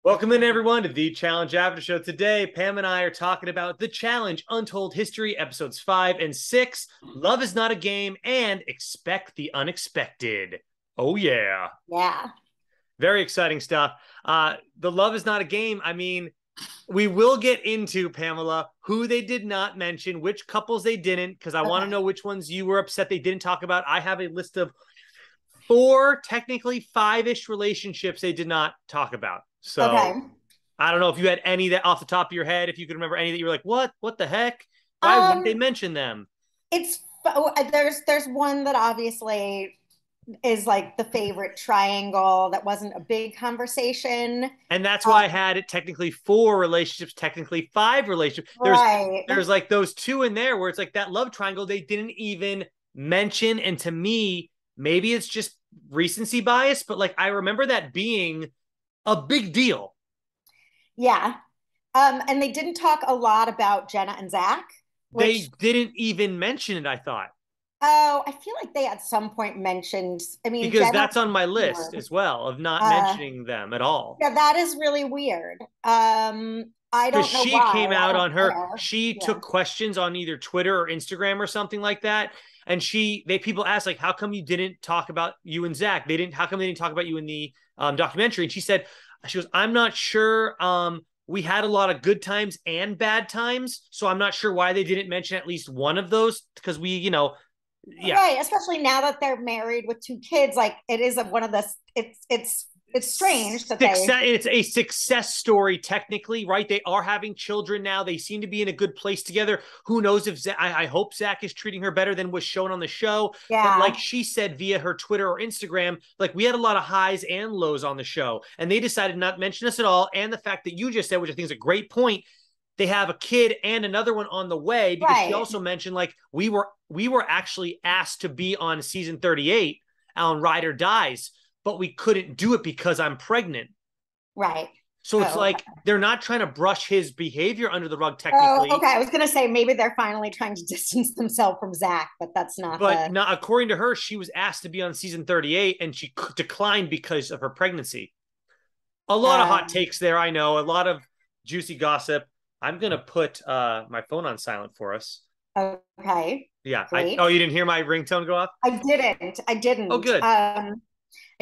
Welcome in, everyone, to the Challenge After Show. Today, Pam and I are talking about The Challenge, Untold History, episodes 5 and 6, Love is Not a Game, and Expect the Unexpected. Oh, yeah. Yeah. Very exciting stuff. The Love is Not a Game, we will get into, Pamela, who they did not mention, which couples they didn't, because I want to Okay. know which ones you were upset they didn't talk about. I have a list of 4, technically 5-ish relationships they did not talk about. Okay. So I don't know if you had any that off the top of your head, if you could remember any that you were like, what the heck? Why wouldn't they Um, mention them? there's one that obviously is like the favorite triangle that wasn't a big conversation. And that's why I Um, had it technically 4 relationships, technically 5 relationships. right. There's like those 2 in there where it's like that love triangle they didn't even mention. And to me, maybe it's just recency bias, but like I remember that being a big deal. Yeah. And they didn't talk a lot about Jenna and Zach, They which didn't even mention it, I thought. I feel like they at some point mentioned. I mean, Because Jenna that's on my list weird. as well of not Uh, mentioning them at all. yeah, that is really weird. I Because don't know she why. came I out don't on her, care. she Yeah. took questions on either Twitter or Instagram or something like that. And people asked, like, how come you didn't talk about you and Zach? How come they didn't talk about you in the documentary? And she goes, I'm not sure. We had a lot of good times and bad times. So I'm not sure why they didn't mention at least one of those because yeah, Right, especially now that they're married with 2 kids, like it is one of the it's strange that they. it's a success story technically, right? They are having children now. They seem to be in a good place together. Who knows if I hope Zach is treating her better than was shown on the show. But like Yeah. she said via her Twitter or Instagram, like we had a lot of highs and lows on the show, and they decided not to mention us at all. And the fact that you just said, which I think is a great point, they have a kid and another one on the way because she Right. also mentioned like we were actually asked to be on season 38, Alan Ryder dies, but we couldn't do it because I'm pregnant. Right. So it's Oh, like they're not trying to brush his behavior under the rug okay. technically, I was gonna say maybe they're finally trying to distance themselves from Zach, but that's not but the. not according to her, she was asked to be on season 38 and she declined because of her pregnancy. A lot of hot Um, takes there, I know, a lot of juicy gossip. I'm gonna put my phone on silent for us. okay. Yeah. Oh, Great. you didn't hear my ringtone go off? I didn't. I Oh, didn't. good. I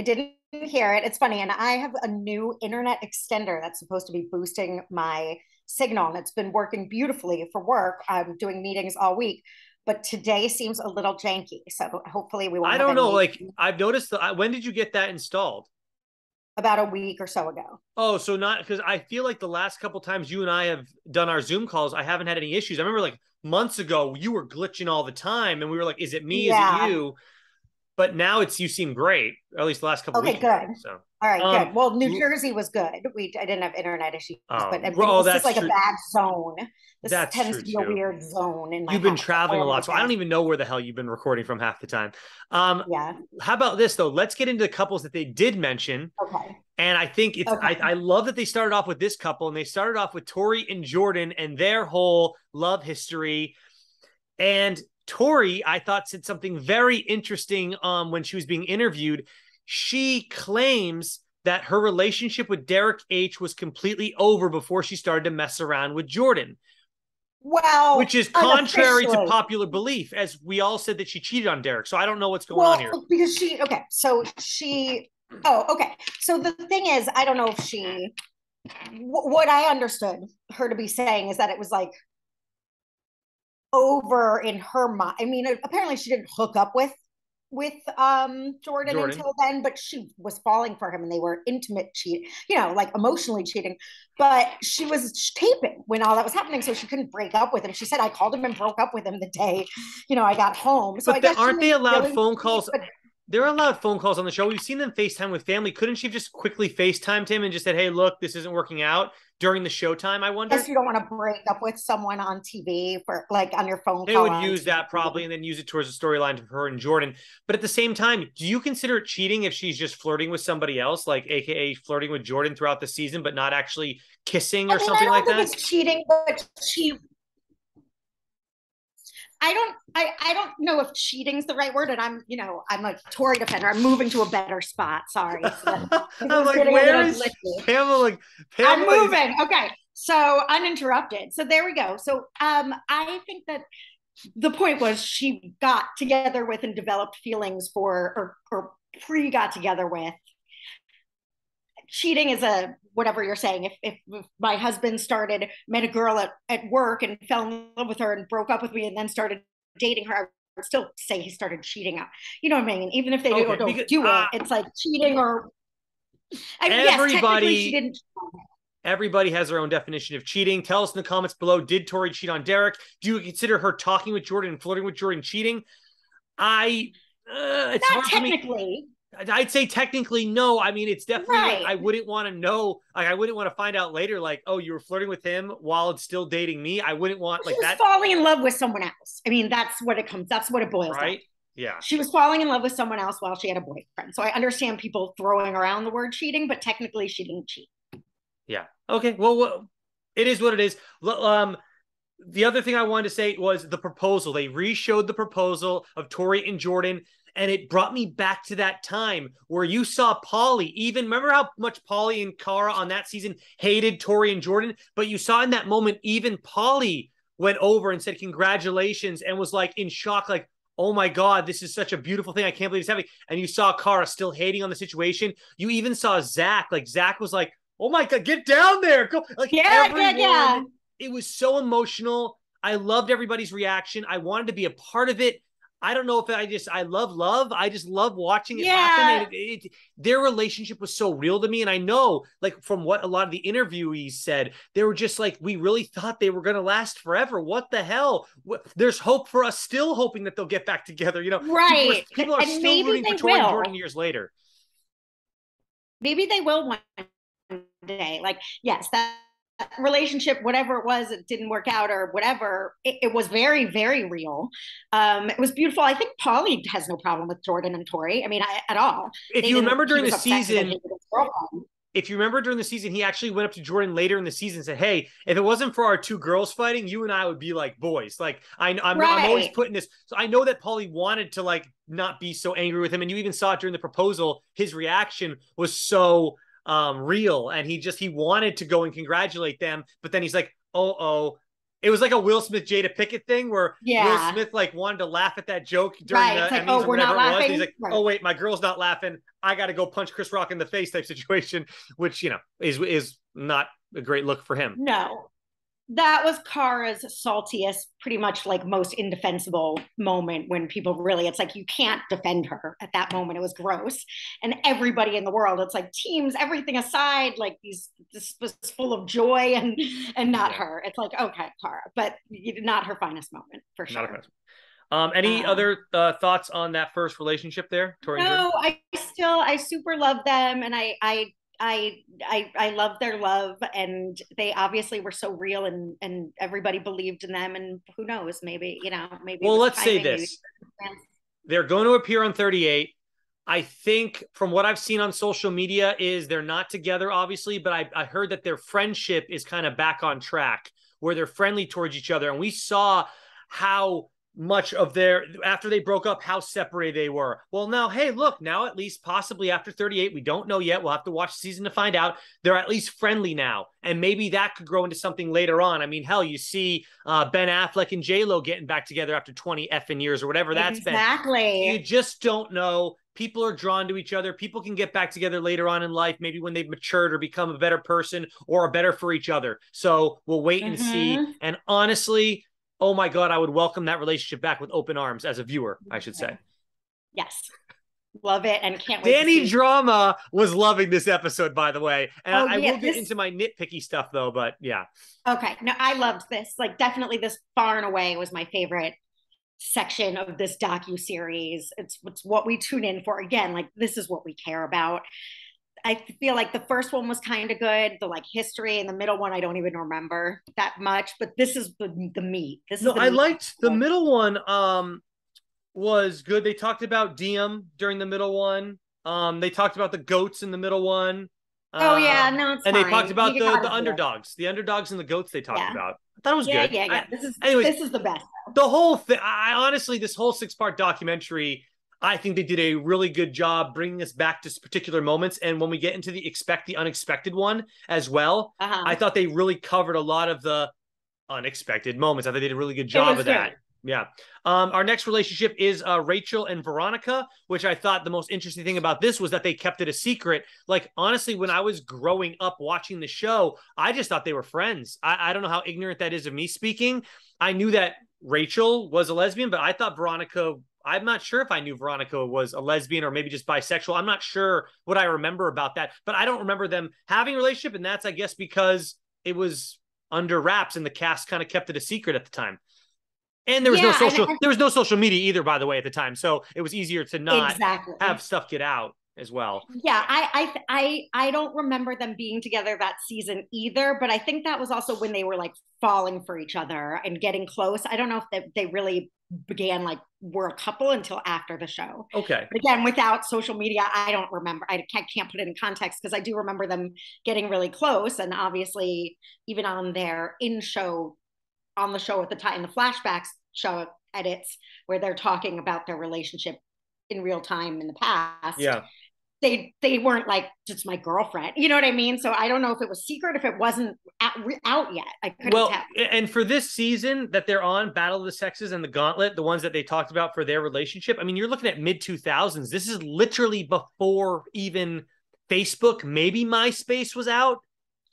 didn't hear it. It's funny, and I have a new internet extender that's supposed to be boosting my signal, and it's been working beautifully for work. I'm doing meetings all week, but today seems a little janky. So hopefully, we I won't have don't know. any Like I've noticed when did you get that installed? about a week or so ago. Oh, so not because I feel like the last couple times you and I have done our Zoom calls, I haven't had any issues. I remember like months ago you were glitching all the time, and we were like, "Is it me? Is it Yeah. you?" But now you seem great, or at least the last couple Okay, weeks you have. good. So, All right, um, good. Well, New Jersey was good. I didn't have internet issues, but I think oh, this is that's like a true. bad zone. This That's tends true to be a too. weird zone in my You've been house. That's traveling why a I'm lot, always so I don't asking. even know where the hell you've been recording from half the time. Um, Yeah. how about this though? Let's get into the couples that they did mention. Okay. And I think I Okay. love that they started off with this couple and they started off with Tori and Jordan and their whole love history. And Tori, I thought, said something very interesting when she was being interviewed. She claims that her relationship with Derek H was completely over before she started to mess around with Jordan, which Well, is contrary to unofficially. popular belief, as we all said that she cheated on Derek. So I don't know what's going on here. Well, because okay. So oh, okay. So the thing is, I don't know if what I understood her to be saying is that it was like over in her mind. I mean, apparently she didn't hook up with Jordan Jordan. until then, but she was falling for him and they were intimate cheating, like emotionally cheating. But she was taping when all that was happening, so she couldn't break up with him. She said, I called him and broke up with him the day, I got home. So I But guess she aren't they didn't allowed really phone cheat, calls? but They're allowed phone calls on the show. We've seen them FaceTime with family. Couldn't she have just quickly FaceTimed him and just said, hey, look, this isn't working out during the showtime, I I guess wonder? you don't want to break up with someone on TV for like on your phone They call would on use that probably TV. and then use it towards the storyline of her and Jordan. But at the same time, do you consider it cheating if she's just flirting with somebody else, like AKA flirting with Jordan throughout the season, but not actually kissing I or mean, I something don't like think that? it's cheating, but I don't know if cheating's the right word, and I'm a Tory defender. I'm moving to a better spot. Sorry. So I'm like, getting a where little is glitchy. Pamela? I'm Pamela is moving. Okay. So uninterrupted. So there we go. So I think that the point was she got together with and developed feelings for or pre got together with. Cheating is a whatever you're saying. If my husband met a girl at work and fell in love with her and broke up with me and then started dating her, I would still say he started cheating. You know what I mean? Even if they okay don't because do it, it's like cheating. Or I mean, yes, technically she everybody didn't. everybody has their own definition of cheating. Tell us in the comments below, did Tori cheat on Derek? Do you consider her talking with Jordan and flirting with Jordan cheating? It's Not hard for me. technically. I'd say technically no. I mean, it's definitely like Right. I wouldn't want to know. Like I wouldn't want to find out later. Like, oh, you were flirting with him while it's still dating me. I wouldn't want She like was that. falling in love with someone else. I mean, that's what it boils down to. Right? Yeah. She was falling in love with someone else while she had a boyfriend. So I understand people throwing around the word cheating, but technically she didn't cheat. Yeah. Okay. Well, it is what it is. The other thing I wanted to say was the proposal. They re-showed the proposal of Tori and Jordan, and it brought me back to that time where you saw Paulie. Even remember how much Paulie and Cara on that season hated Tori and Jordan, but you saw in that moment even Paulie went over and said congratulations and was like in shock, like, oh my God, this is such a beautiful thing. I can't believe it's happening. And you saw Cara still hating on the situation. You even saw Zach. Like Zach was like, oh my God, get down there. Go. Like everyone, it was so emotional. I loved everybody's reaction. I wanted to be a part of it. I don't know if I love love. I just love watching it happen. And their relationship was so real to me. And I know, like, from what a lot of the interviewees said, they were just like, we really thought they were going to last forever. What the hell? There's hope for us, still hoping that they'll get back together. You know, right. People are still rooting for Tori and Jordan years later. Maybe they will one day. Like, yes, that relationship, whatever it was, it didn't work out or whatever. It was very, very real. It was beautiful. I think Paulie has no problem with Jordan and Tori. I mean, at all. If you remember during the season, if you remember during the season, he actually went up to Jordan later in the season and said, hey, if it wasn't for our two girls fighting, you and I would be like boys. Like I'm always putting this. So I know that Paulie wanted to like not be so angry with him. And you even saw it during the proposal. His reaction was so real, and he wanted to go and congratulate them, but then he's like, oh, it was like a Will Smith Jada Pickett thing where Will Smith like wanted to laugh at that joke during the Emmys or whatever it was. And he's like, oh wait, my girl's not laughing. I got to go punch Chris Rock in the face type situation, which is not a great look for him. No, that was Cara's saltiest, pretty much like most indefensible moment when people really, it's like you can't defend her at that moment. It was gross. And everybody in the world, it's like teams, everything aside, like this was full of joy and not her. It's like, okay, Cara, but not her finest moment for sure. Not her finest. Any other thoughts on that first relationship there, Tori? No, I super love them, and I love their love, and they obviously were so real, and everybody believed in them, and who knows, maybe. Well, let's say this: they're going to appear on 38. I think from what I've seen on social media is they're not together, obviously, but I heard that their friendship is kind of back on track, where they're friendly towards each other, and we saw how much of after they broke up, how separated they were. Well, now, hey, look, now at least possibly after 38, we don't know yet. We'll have to watch the season to find out. They're at least friendly now. And maybe that could grow into something later on. I mean, hell, you see Ben Affleck and J-Lo getting back together after 20 effing years or whatever that's been. Exactly. You just don't know. People are drawn to each other. People can get back together later on in life, maybe when they've matured or become a better person or are better for each other. So we'll wait and see. And honestly, oh my God, I would welcome that relationship back with open arms as a viewer, I should say. Yes. Love it and can't wait. Danny Drama was loving this episode, by the way. And I will get into my nitpicky stuff, though, but yeah. Okay. No, I loved this. Like, definitely this far and away was my favorite section of this docuseries. It's what we tune in for. Again, like, this is what we care about. I feel like the first one was kind of good. The like history, and the middle one I don't even remember that much. But this is the meat. I liked the middle one. Was good. They talked about Diem during the middle one. They talked about the goats in the middle one. Oh yeah, no, it's and fine. They talked about the underdogs, the underdogs and the goats. They talked about. I thought it was Yeah, good. yeah, yeah. This is Anyways, this is the best. the whole thing, I honestly, this whole 6-part documentary, I think they did a really good job bringing us back to particular moments. And when we get into the expect the unexpected one as well, I Uh-huh. thought they really covered a lot of the unexpected moments. I think they did a really good It job was of that. good. Yeah. Our next relationship is Rachel and Veronica, which I thought the most interesting thing about this was that they kept it a secret. Like, honestly, when I was growing up watching the show, I just thought they were friends. I don't know how ignorant that is of me speaking. I knew that Rachel was a lesbian, but I thought Veronica, I'm not sure if I knew Veronica was a lesbian or maybe just bisexual. I'm not sure what I remember about that, but I don't remember them having a relationship. And that's, I guess, because it was under wraps and the cast kind of kept it a secret at the time. And Yeah, and there was no social media either, by the way, at the time. So it was easier to not have exactly. stuff get out as well. Yeah, I don't remember them being together that season either, but I think that was also when they were like falling for each other and getting close. I don't know if they really began like were a couple until after the show. Okay. But again, without social media, I don't remember. I can't put it in context because I do remember them getting really close, and obviously even on their in show on the show at the time, the flashbacks show edits where they're talking about their relationship in real time in the past, Yeah. they weren't like just my girlfriend, you know what I mean? So I don't know if it was secret, if it wasn't out yet. I couldn't Well, tell. and for this season that they're on, Battle of the Sexes and the Gauntlet, the ones that they talked about for their relationship, I mean, you're looking at mid 2000s. This is literally before even Facebook, maybe MySpace was out,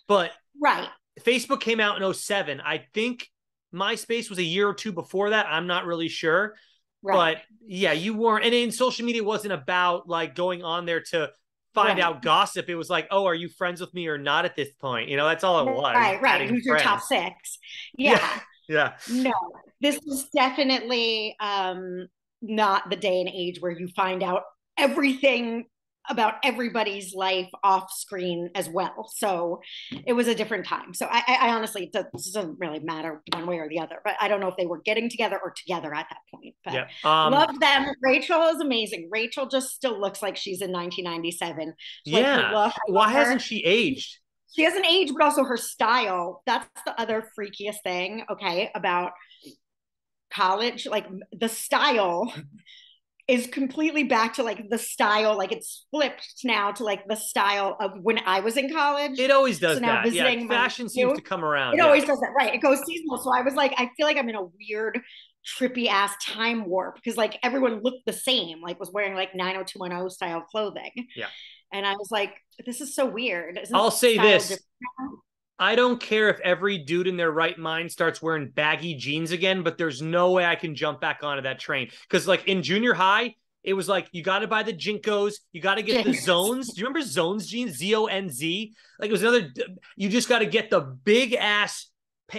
but Right. Facebook came out in '07. I think MySpace was a year or two before that. I'm not really sure. Right. But yeah, you weren't, and in social media wasn't about like going on there to find Right. out gossip. It was like, oh, are you friends with me or not at this point? That's all it was, Right. Right. adding Who's your top friends. six? Yeah. Yeah. Yeah. No, this is definitely not the day and age where you find out everything about everybody's life off screen as well. So it was a different time. So I honestly, it doesn't really matter one way or the other, but I don't know if they were getting together or together at that point, but Yeah. love them. Rachel is amazing. Rachel just still looks like she's in 1997. Like her Yeah. look, I Why love her. hasn't she aged? She has an age, but also her style. That's the other freakiest thing, okay, about college. Like the style is completely back to like the style, like it's flipped now to like the style of when I was in college. It always So does now that. Yeah. visiting my Fashion seems youth, to come around. it Yeah. always does that, right? It goes seasonal. So I was like, I feel like I'm in a weird, trippy ass time warp because like everyone looked the same, like was wearing like 90210 style clothing. Yeah. And I was like, this is so weird. Isn't I'll say style this. different? I don't care if every dude in their right mind starts wearing baggy jeans again, but there's no way I can jump back onto that train. Because, like, in junior high, it was like, you got to buy the Jinkos, you got to get the Zones. Do you remember Zones jeans? ZONZ? Like, it was another, you just got to get the big ass.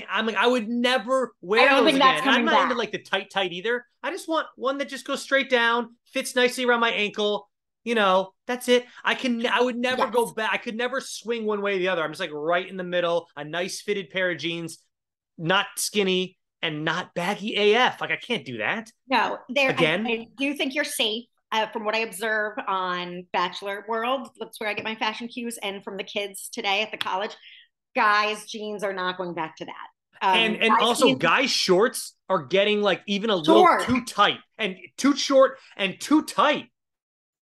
I'm like, I would never I wear don't those think again. that's And I'm coming not into back. like the tight either. I just want one that just goes straight down, fits nicely around my ankle. That's it. I would never go Yes. back. I could never swing one way or the other. I'm just like right in the middle, a nice fitted pair of jeans, not skinny and not baggy AF. Like I can't do that No, there. again. I do think you're safe. From what I observe on Bachelor World, that's where I get my fashion cues, and from the kids today at the college, guys' jeans are not going back to that. And Guys' also jeans, guys' shorts are getting like even a little short. too tight and too short and too tight.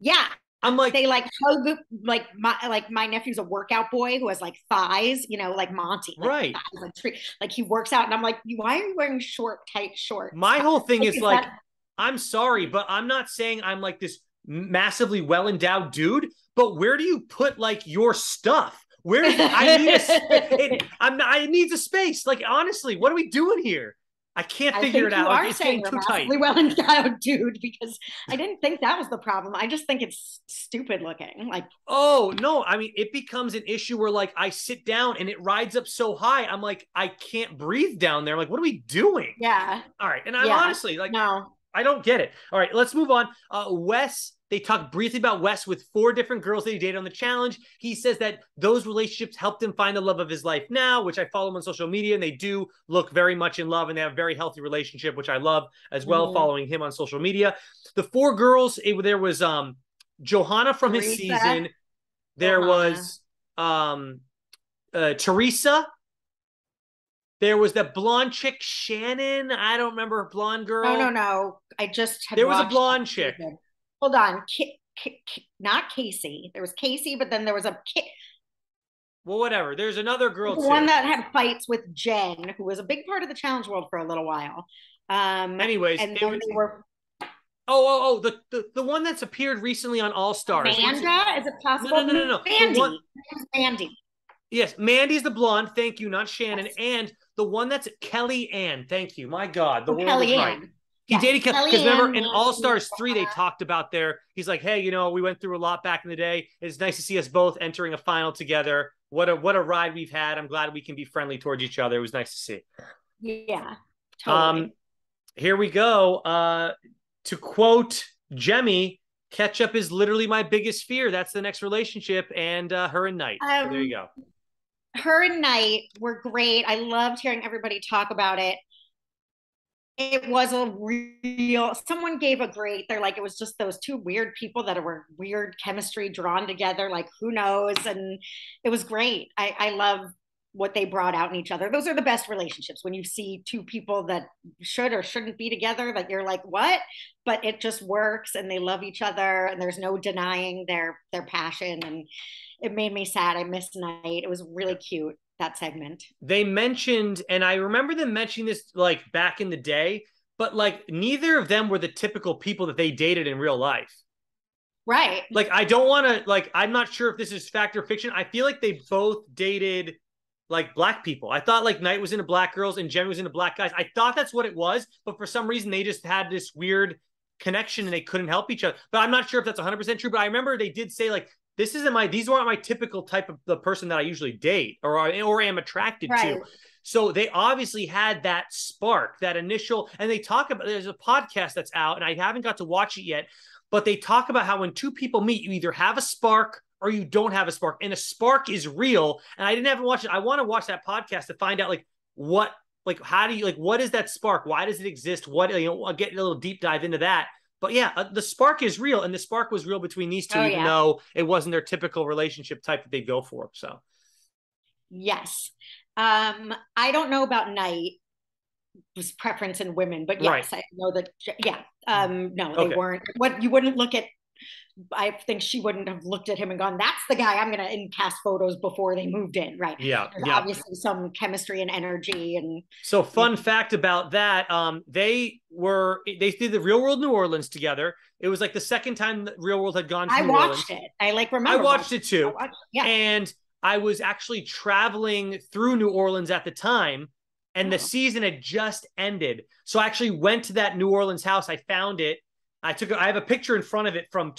Yeah, I'm like, they like hug like my nephew's a workout boy who has like thighs, like Monty, like right. thighs, like tree, like he works out, and I'm like, why are you wearing short, tight shorts? My whole thing Like, is is like, that I'm sorry, but I'm not saying I'm like this massively well endowed dude. But where do you put like your stuff? Where's I need I need a space. Like honestly, what are we doing here? I can't I figure think it you out. Like are it's saying getting you're too tight. massively well endowed, dude, because I didn't think that was the problem. I just think it's stupid looking. Like, Oh no, I mean it becomes an issue where like I sit down and it rides up so high. I'm like, I can't breathe down there. Like, what are we doing? yeah, All right. And I'm yeah, honestly like, no, I don't get it. All right, let's move on. Wes, they talk briefly about Wes with 4 different girls that he dated on the challenge. He says that those relationships helped him find the love of his life now, which I follow him on social media, and they do look very much in love, and they have a very healthy relationship, which I love as well, mm-hmm. following him on social media. The 4 girls, there was Johanna from his Teresa, season. There Johanna, was Teresa, There was that blonde chick, Shannon. I don't remember, blonde girl. No. I just had There was a watched blonde chick. Hold on. Not Casey. There was Casey, but then there was a Well, whatever. There's another girl the too. one that had fights with Jen, who was a big part of the challenge world for a little while. Anyways, and then they were the one that's appeared recently on All Stars. Amanda, is it possible? No. Mandy. Mandy. Yes, Mandy's the blonde. Thank you, not Shannon. Yes. And the one that's Kelly Ann. Thank you. My God, the world Kelly is right. Ann. He dated Kelly. Because remember, in All Stars 3, they talked about he's like, hey, we went through a lot back in the day. It's nice to see us both entering a final together. What a ride we've had. I'm glad we can be friendly towards each other. It was nice to see. Yeah, totally. Here we go. To quote Jemmy, ketchup is literally my biggest fear. That's the next relationship, and her and Knight. So there you go. Her and Knight were great. I loved hearing everybody talk about it. It was a real, someone gave a great, they're like, it was just those two weird people that were weird chemistry drawn together, like who knows? And it was great. I love what they brought out in each other. Those are the best relationships, when you see two people that should or shouldn't be together, that you're like, what? But it just works, and they love each other, and there's no denying their passion. And it made me sad. I missed Knight. It was really cute, that segment. They mentioned, and I remember them mentioning this like back in the day, but like neither of them were the typical people that they dated in real life. Right. Like, I don't want to, like, I'm not sure if this is fact or fiction. I feel like they both dated like black people. I thought like Knight was into black girls and Jen was into black guys. I thought that's what it was, but for some reason they just had this weird connection and they couldn't help each other. But I'm not sure if that's 100% true, but I remember they did say like, these weren't my typical type of the person that I usually date or am attracted to. So they obviously had that spark, that initial, and they talk about, there's a podcast that's out and I haven't got to watch it yet, but they talk about how when two people meet, you either have a spark or you don't have a spark, and a spark is real. And I didn't have to watch it. I want to watch that podcast to find out like what, like, how do you, like, what is that spark? Why does it exist? What, I'll get a little deep dive into that. But yeah, the spark is real, and the spark was real between these two, even though it wasn't their typical relationship type that they go for. So, yes, I don't know about Knight, his preference in women, but yes, I know that. Yeah, no, they weren't. What you wouldn't look at. I think she wouldn't have looked at him and gone, "That's the guy I'm going to cast photos before they moved in." Right? Yeah, there's obviously some chemistry and energy. And so, fun fact about that: they did the Real World New Orleans together. It was like the second time the Real World had gone to New Orleans. I watched it. I remember. I watched it too. And I was actually traveling through New Orleans at the time, and the season had just ended. So I actually went to that New Orleans house. I found it. I have a picture in front of it from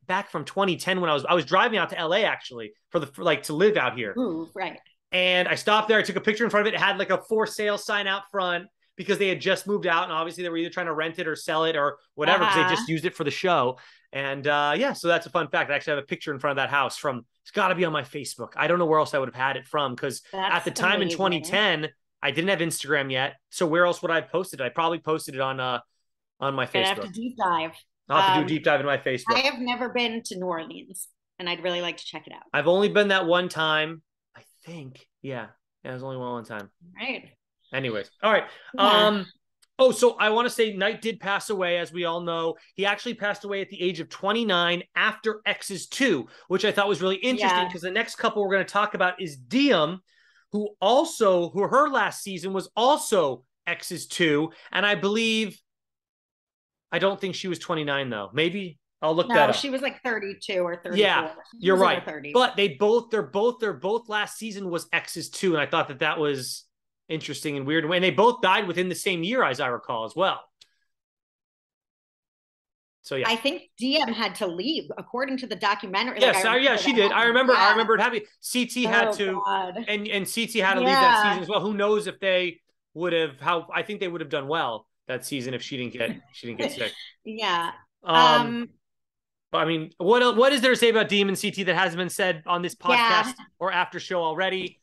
back from 2010 when I was driving out to LA actually to live out here. Ooh, right. And I stopped there. I took a picture in front of it. It had like a for sale sign out front because they had just moved out, and obviously they were either trying to rent it or sell it or whatever because they just used it for the show. And so that's a fun fact. I actually have a picture in front of that house it's got to be on my Facebook. I don't know where else I would have had it from because at the time in 2010, I didn't have Instagram yet. So where else would I have posted it? I probably posted it on my Facebook. I have to deep dive. I'll have to do a deep dive in my Facebook. I have never been to New Orleans, and I'd really like to check it out. I've only been that one time, I think. Yeah, it was only one time. Right. Anyways, all right. Yeah. So I want to say Knight did pass away, as we all know. He actually passed away at the age of 29 after X's 2, which I thought was really interesting because the next couple we're going to talk about is Diem, who her last season was also X's 2, and I don't think she was 29 though. Maybe I'll look that up. No, she was like 32 or 34. Yeah, you're right. But they're both last season was X's 2, and I thought that was interesting and weird. And they both died within the same year, as I recall, as well. So yeah, I think Diem had to leave according to the documentary. Yes, she did. I remember it happening. CT had to, and CT had to leave that season as well. Who knows if they would have? I think they would have done well that season if she didn't get sick. Yeah. But I mean, what is there to say about Diem and CT that hasn't been said on this podcast or after show already?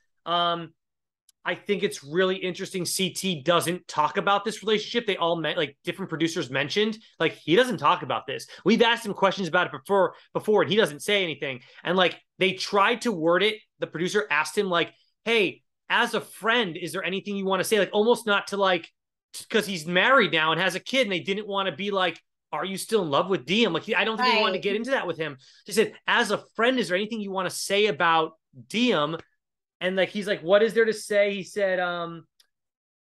I think it's really interesting. CT doesn't talk about this relationship. They all different producers mentioned, like, he doesn't talk about this. We've asked him questions about it before, and he doesn't say anything. And like, they tried to word it. The producer asked him like, hey, as a friend, is there anything you want to say? Like, almost not to like, because he's married now and has a kid, and they didn't want to be like, are you still in love with Diem? Like, I don't think they wanted to get into that with him. They said, as a friend, is there anything you want to say about Diem? And like, he's like, what is there to say? He said,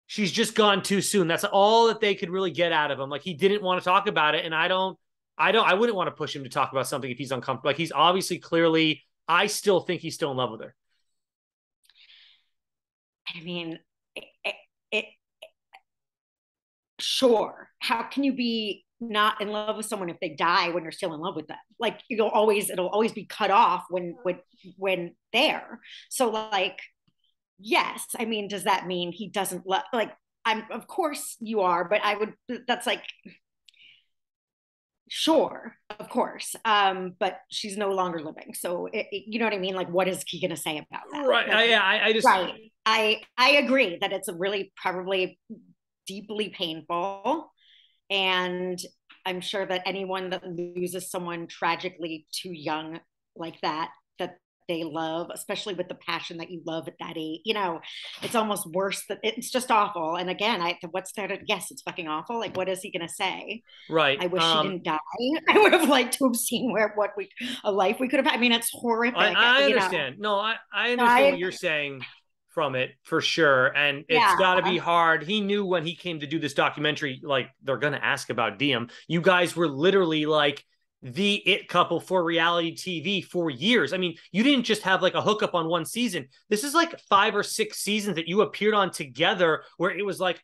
she's just gone too soon. That's all that they could really get out of him. Like, he didn't want to talk about it. And I wouldn't want to push him to talk about something if he's uncomfortable. Like, he's obviously clearly, I still think he's still in love with her. I mean, it sure. How can you be not in love with someone if they die when you're still in love with them? Like, it'll always be cut off when there. So like, yes, I mean, does that mean he doesn't love, like, I'm, of course you are, but that's like, sure, of course. But she's no longer living. So you know what I mean? Like, what is he going to say about that? Right. Like, I just, right. I agree that it's a really probably deeply painful. And I'm sure that anyone that loses someone tragically too young like that they love, especially with the passion that you love at that age, it's almost worse. That it's just awful. And again, what's there to, yes, it's fucking awful. Like, what is he gonna say? right. I wish she didn't die. I would have liked to have seen a life we could have. I mean, it's horrific. I understand. No, I understand what you're saying from it for sure. And it's got to be hard. He knew when he came to do this documentary, like, they're going to ask about Diem. You guys were literally like the it couple for reality TV for years. I mean, you didn't just have like a hookup on one season. This is like 5 or 6 seasons that you appeared on together, where it was like,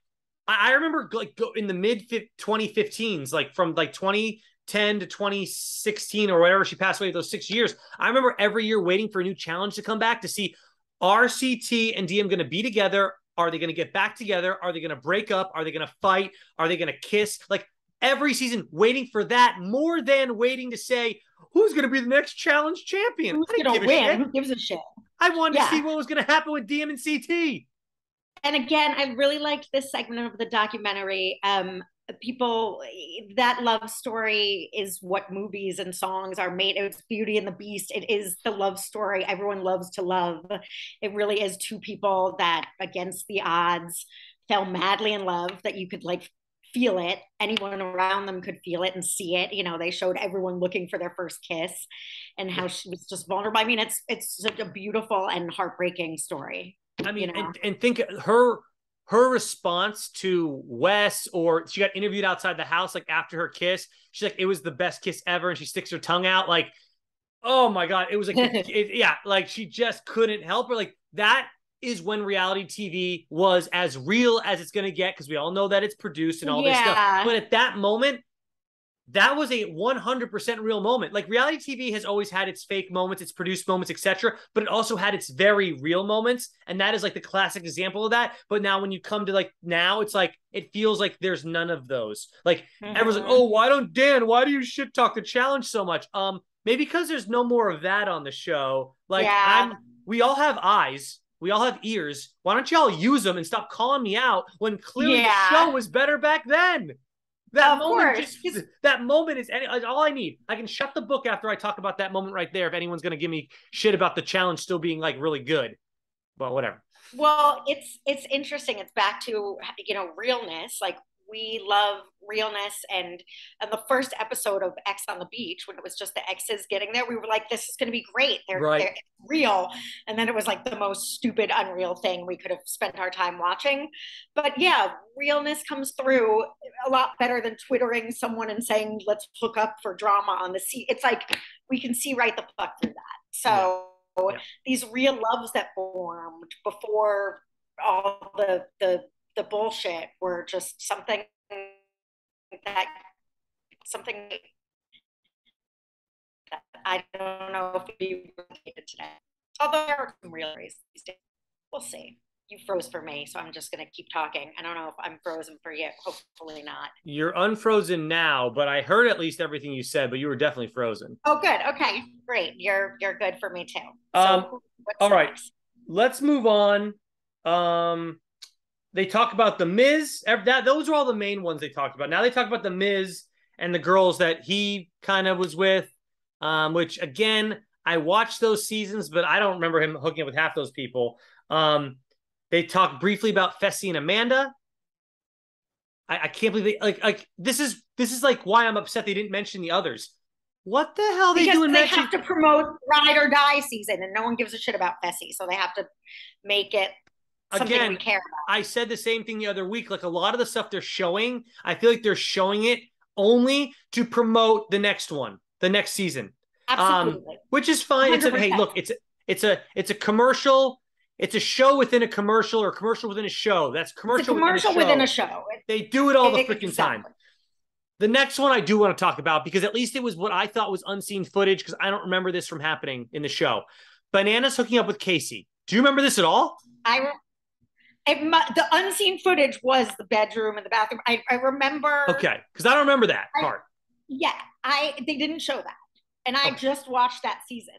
I remember like in the mid 2015s, like from like 2010 to 2016 or whatever, she passed away, those 6 years. I remember every year waiting for a new challenge to come back to see, are CT and Diem going to be together? Are they going to get back together? Are they going to break up? Are they going to fight? Are they going to kiss? Like, every season waiting for that, more than waiting to say, who's going to be the next challenge champion? Who's going to win? Who gives a shit? I wanted to see what was going to happen with Diem and CT. And again, I really liked this segment of the documentary. People, that love story is what movies and songs are made. It's Beauty and the Beast. It is the love story everyone loves to love. It really is two people that, against the odds, fell madly in love, that you could like feel it. Anyone around them could feel it and see it. They showed everyone looking for their first kiss and how she was just vulnerable. I mean, it's such a beautiful and heartbreaking story. I mean, and think her response to Wes, or she got interviewed outside the house, like after her kiss, she's like, it was the best kiss ever. And she sticks her tongue out. Like, oh my God. It was like, like she just couldn't help her. Like, that is when reality TV was as real as it's going to get. Cause we all know that it's produced and all this stuff. But at that moment, that was a 100% real moment. Like, reality TV has always had its fake moments, its produced moments, etc., but it also had its very real moments, and that is like the classic example of that. But now when you come to like now, it's like it feels like there's none of those. Like, everyone's like, oh, why do you shit talk the challenge so much? Maybe because there's no more of that on the show. Like, we all have eyes. We all have ears. Why don't y'all use them and stop calling me out when clearly the show was better back then? That moment is all I need. I can shut the book after I talk about that moment right there if anyone's going to give me shit about the challenge still being like really good. But whatever. Well, it's interesting. It's back to, realness. Like, we love realness. And the first episode of X on the Beach, when it was just the exes getting there, we were like, this is going to be great. They're real. And then it was like the most stupid, unreal thing we could have spent our time watching. But yeah, realness comes through a lot better than twittering someone and saying, let's hook up for drama on the sea. It's like, we can see right the fuck through that. So these real loves that formed before all the bullshit were just something that I don't know if we related today. Although there are some real races these days. We'll see. You froze for me, so I'm just going to keep talking. I don't know if I'm frozen for you. Hopefully not. You're unfrozen now, but I heard at least everything you said, but you were definitely frozen. Oh, good. Okay, great. You're good for me too. So, all right. Next? Let's move on. They talk about the Miz. Those are all the main ones they talked about. Now they talk about the Miz and the girls that he kind of was with, which, again, I watched those seasons, but I don't remember him hooking up with half those people. They talked briefly about Fessy and Amanda. I can't believe they like this is like why I'm upset they didn't mention the others. What the hell they Because doing they mention have to promote Ride or Die season, and no one gives a shit about Fessy, so they have to make it something we again? care about. I said the same thing the other week. Like a lot of the stuff they're showing, I feel like they're showing it only to promote the next one, the next season. Absolutely. Which is fine. It's a hey, 100%. look, it's a commercial. It's a show within a commercial or a commercial within a show. That's It's a commercial within a commercial within a show. show. They do it all the freaking time. Exactly. The next one I do want to talk about because at least it was what I thought was unseen footage because I don't remember this from happening in the show. Bananas hooking up with Casey. Do you remember this at all? The unseen footage was the bedroom and the bathroom. I remember. Okay, because I don't remember that part. Yeah, they didn't show that, and I Okay. just watched that season.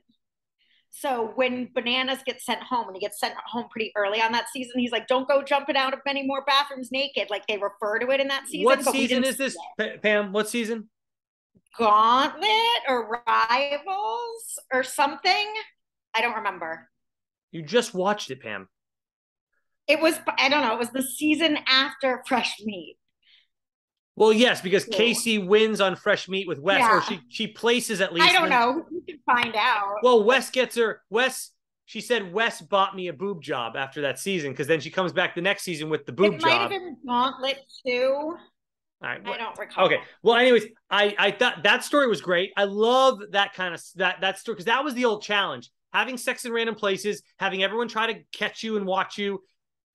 So when Bananas gets sent home, and he gets sent home pretty early on that season, he's like, "Don't go jumping out of many more bathrooms naked." Like they refer to it in that season, What but we season didn't is see this, it. Pam? What season? Gauntlet or Rivals or something. I don't remember. You just watched it, Pam. It was, I don't know. It was the season after Fresh Meat. Well, yes, because Ooh. Casey wins on Fresh Meat with Wes, or Yeah. she places at least. I don't know. You can find out. Well, Wes gets her. She said Wes bought me a boob job after that season because then she comes back the next season with the boob It might have job. been Gauntlet too. All right. I don't recall. Okay. Well, anyways, I thought that story was great. I love that kind of that story because that was the old challenge: having sex in random places, having everyone try to catch you and watch you.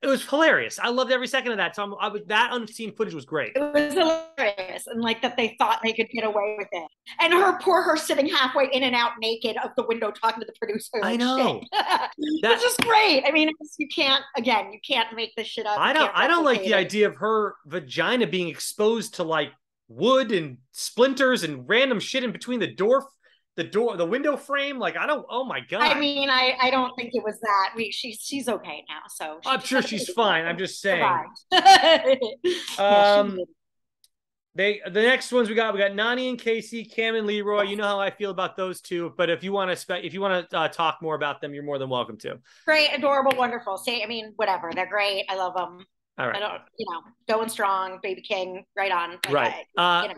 It was hilarious. I loved every second of that. So that unseen footage was great. It was hilarious, and like that they thought they could get away with it. And her sitting halfway in and out naked of the window talking to the producer. Like, I know. Which is great. I mean, you can't make this shit up. I don't like the idea of her vagina being exposed to like wood and splinters and random shit in between the window frame. Like I don't. Oh my god. I mean, I don't think it was that. She's okay now, so I'm sure she's fine. I'm just saying. Yeah, the next ones we got Nani and Casey, Cam and Leroy. You know how I feel about those two, but if you want to talk more about them, you're more than welcome to. Great, adorable, wonderful. I mean, whatever. They're great. I love them. All right. I don't, going strong, baby king, right on. Like, right.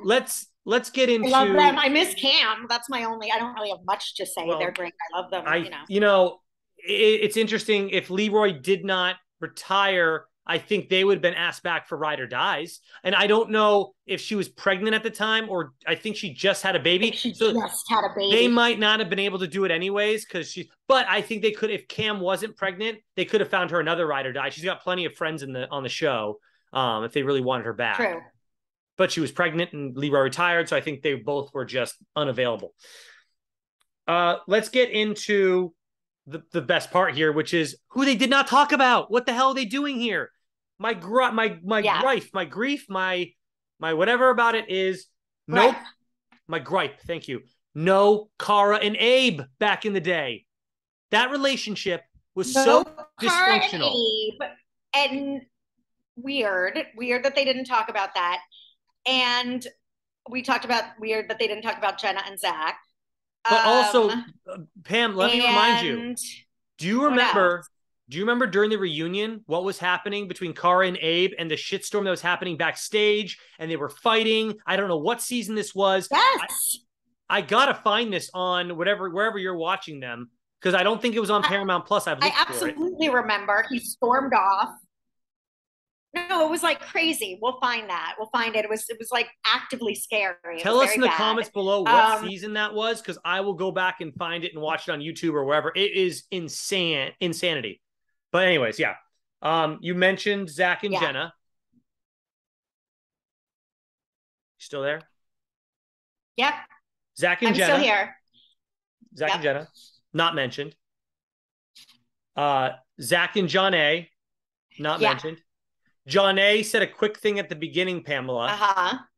Let's get into. I love them. I miss Cam. That's my only. I don't really have much to say. Well, they're great. I love them. It's interesting. If Leroy did not retire, I think they would have been asked back for Ride or Dies. And I don't know if she was pregnant at the time or I think she just had a baby. Just had a baby. They might not have been able to do it anyways but I think they could, if Cam wasn't pregnant, they could have found her another Ride or Die. She's got plenty of friends on the show if they really wanted her back. True. But she was pregnant and Leroy retired. So I think they both were just unavailable. Let's get into the best part here, which is who they did not talk about. What the hell are they doing here? My grief, my whatever about it is nope. My gripe. Thank you. No Cara and Abe back in the day. That relationship was so dysfunctional. And weird that they didn't talk about that. And we talked about weird that they didn't talk about Jenna and Zach. But also, Pam, let me remind you. Do you remember during the reunion what was happening between Cara and Abe and the shitstorm that was happening backstage and they were fighting? I don't know what season this was. Yes. I gotta find this on wherever you're watching them because I don't think it was on Paramount Plus. I absolutely remember. He stormed off. No, it was like crazy. We'll find that. We'll find it. It was like actively scary. Tell us in the comments below what season that was because I will go back and find it and watch it on YouTube or wherever. It is insanity. But anyways, yeah. You mentioned Zach and Jenna. Still there? Yep. Zach and Jenna. I'm still here. Zach and Jenna. Not mentioned. Zach and John A. Not mentioned. John A. said a quick thing at the beginning, Pamela,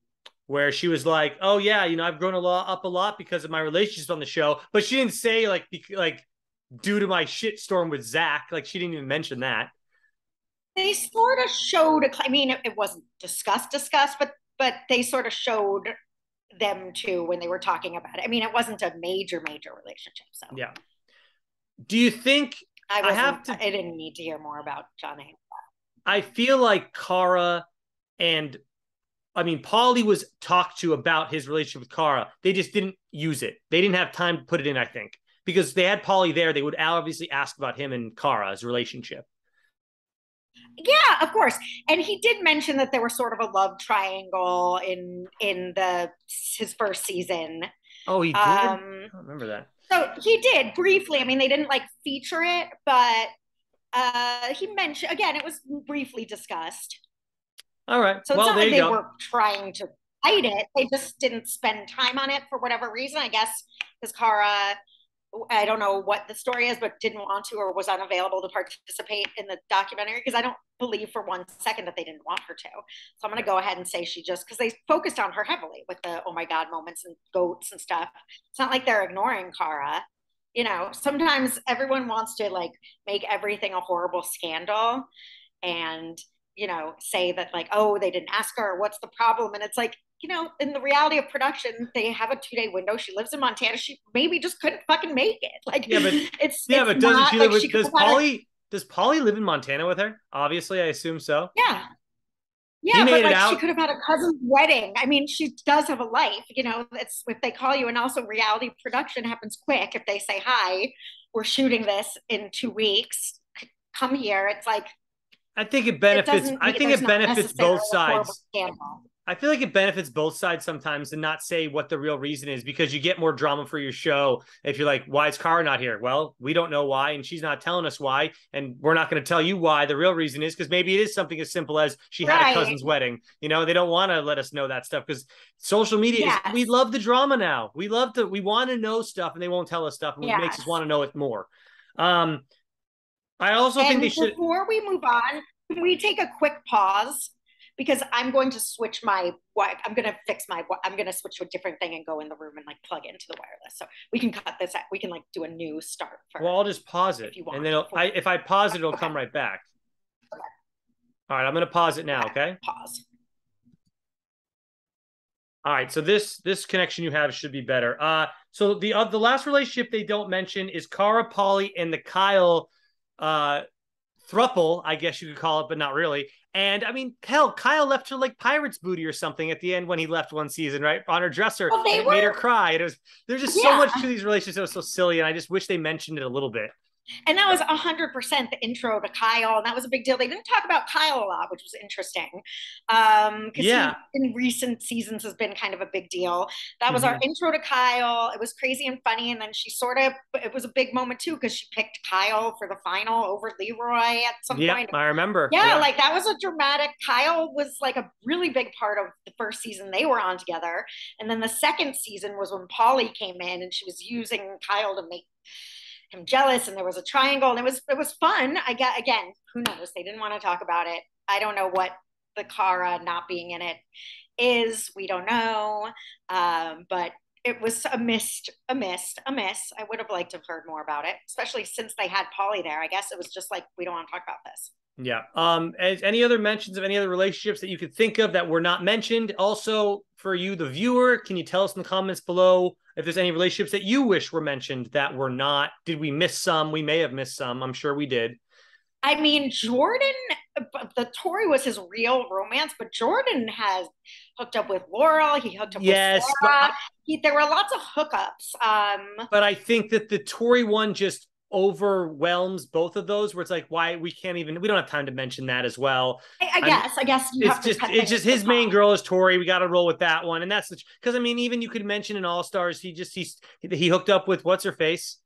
where she was like, "Oh yeah, I've grown up a lot because of my relationships on the show," but she didn't say like due to my shitstorm with Zach. Like she didn't even mention that. They sort of showed. I mean, it wasn't discussed, but they sort of showed them too when they were talking about it. I mean, it wasn't a major relationship. So yeah. Do you think I have to. I didn't need to hear more about John Hamm. I feel like Cara and Paulie was talked to about his relationship with Cara. They just didn't use it. They didn't have time to put it in, I think. Because they had Paulie there, they would obviously ask about him and Cara's relationship. Yeah, of course. And he did mention that there was sort of a love triangle in the his first season. Oh, he did? I don't remember that. So he did briefly. I mean, they didn't like feature it, but he mentioned again, it was briefly discussed. All right. So it's Well, not there like you they go. were trying to fight it. They just didn't spend time on it for whatever reason. I guess because Cara, I don't know what the story is, but didn't want to or was unavailable to participate in the documentary because I don't believe for one second that they didn't want her to. So I'm going to go ahead and say she just, because they focused on her heavily with the oh my God moments and goats and stuff. It's not like they're ignoring Cara. You know, sometimes everyone wants to like make everything a horrible scandal and, you know, say that like, oh, they didn't ask her, what's the problem? And it's like, you know, in the reality of production, they have a 2-day window. She lives in Montana. She maybe just couldn't fucking make it. Like, yeah, but it's doesn't she live like with? Does Paulie live in Montana with her? Obviously, I assume so. yeah, He yeah, but made it like she out. could have had a cousin's wedding. I mean, she does have a life. You know, it's if they call you, and also reality production happens quick. If they say hi, we're shooting this in 2 weeks. Come here. It's like I think it it benefits. doesn't I mean think there's it not benefits necessarily both a horrible sides. scandal. I feel like it benefits both sides sometimes to not say what the real reason is because you get more drama for your show. If you're like, why is Cara not here? Well, we don't know why, and she's not telling us why, and we're not going to tell you why the real reason is because maybe it is something as simple as she had a Right. cousin's wedding. You know, they don't want to let us know that stuff because social media is, we Yes. love the drama now. We want to know stuff, and they won't tell us stuff, and it makes us want Yes. to know it more. Um, I also think they And should. before we move on, can we take a quick pause? Because I'm going to switch my what I'm going to fix my I'm going to switch to a different thing and go in the room and like plug into the wireless. So we can cut this out. We can like do a new start for Well, I'll just pause it, if you and want. then if I pause it, it'll Okay. come right back. Okay. All right, I'm going to pause it now. Okay. Pause. All right, so this connection you have should be better. So the last relationship they don't mention is Cara, Paulie, and the Kyle thruple, I guess you could call it, but not really. And I mean, hell, Kyle left her like pirate's booty or something at the end when he left one season, right, on her dresser, Well, and they it made her were, cry. There's just so much to yeah. these relationships that was so silly, and I just wish they mentioned it a little bit. And that was 100% the intro to Kyle. And that was a big deal. They didn't talk about Kyle a lot, which was interesting. Because Yeah. he, in recent seasons, has been kind of a big deal. That was our Mm-hmm. intro to Kyle. It was crazy and funny. And then it was a big moment too, because she picked Kyle for the final over Leroy at some Yeah, point. I remember. Yeah, Yeah. like that was a dramatic. Kyle was like a really big part of the first season they were on together. And then the second season was when Paulie came in and she was using Kyle to make him jealous, and there was a triangle, and it was fun. I get again, who knows? They didn't want to talk about it. I don't know what the Cara not being in it is. We don't know, but it was a miss. I would have liked to have heard more about it, especially since they had Paulie there. I guess it was just like we don't want to talk about this. Yeah. Any other mentions of any other relationships that you could think of that were not mentioned? Also, for you, the viewer, can you tell us in the comments below if there's any relationships that you wish were mentioned that were not? Did we miss some? We may have missed some. I'm sure we did. I mean, Jordan, the Tori was his real romance, but Jordan has hooked up with Laurel. He hooked up with Yes, Sarah. There were lots of hookups. but I think that the Tory one just overwhelms both of those where it's like why we don't have time to mention that as well. I guess you have to cut it's just his off. main girl is Tori. We got to roll with that one, and that's because I mean even you could mention in All Stars he hooked up with what's her face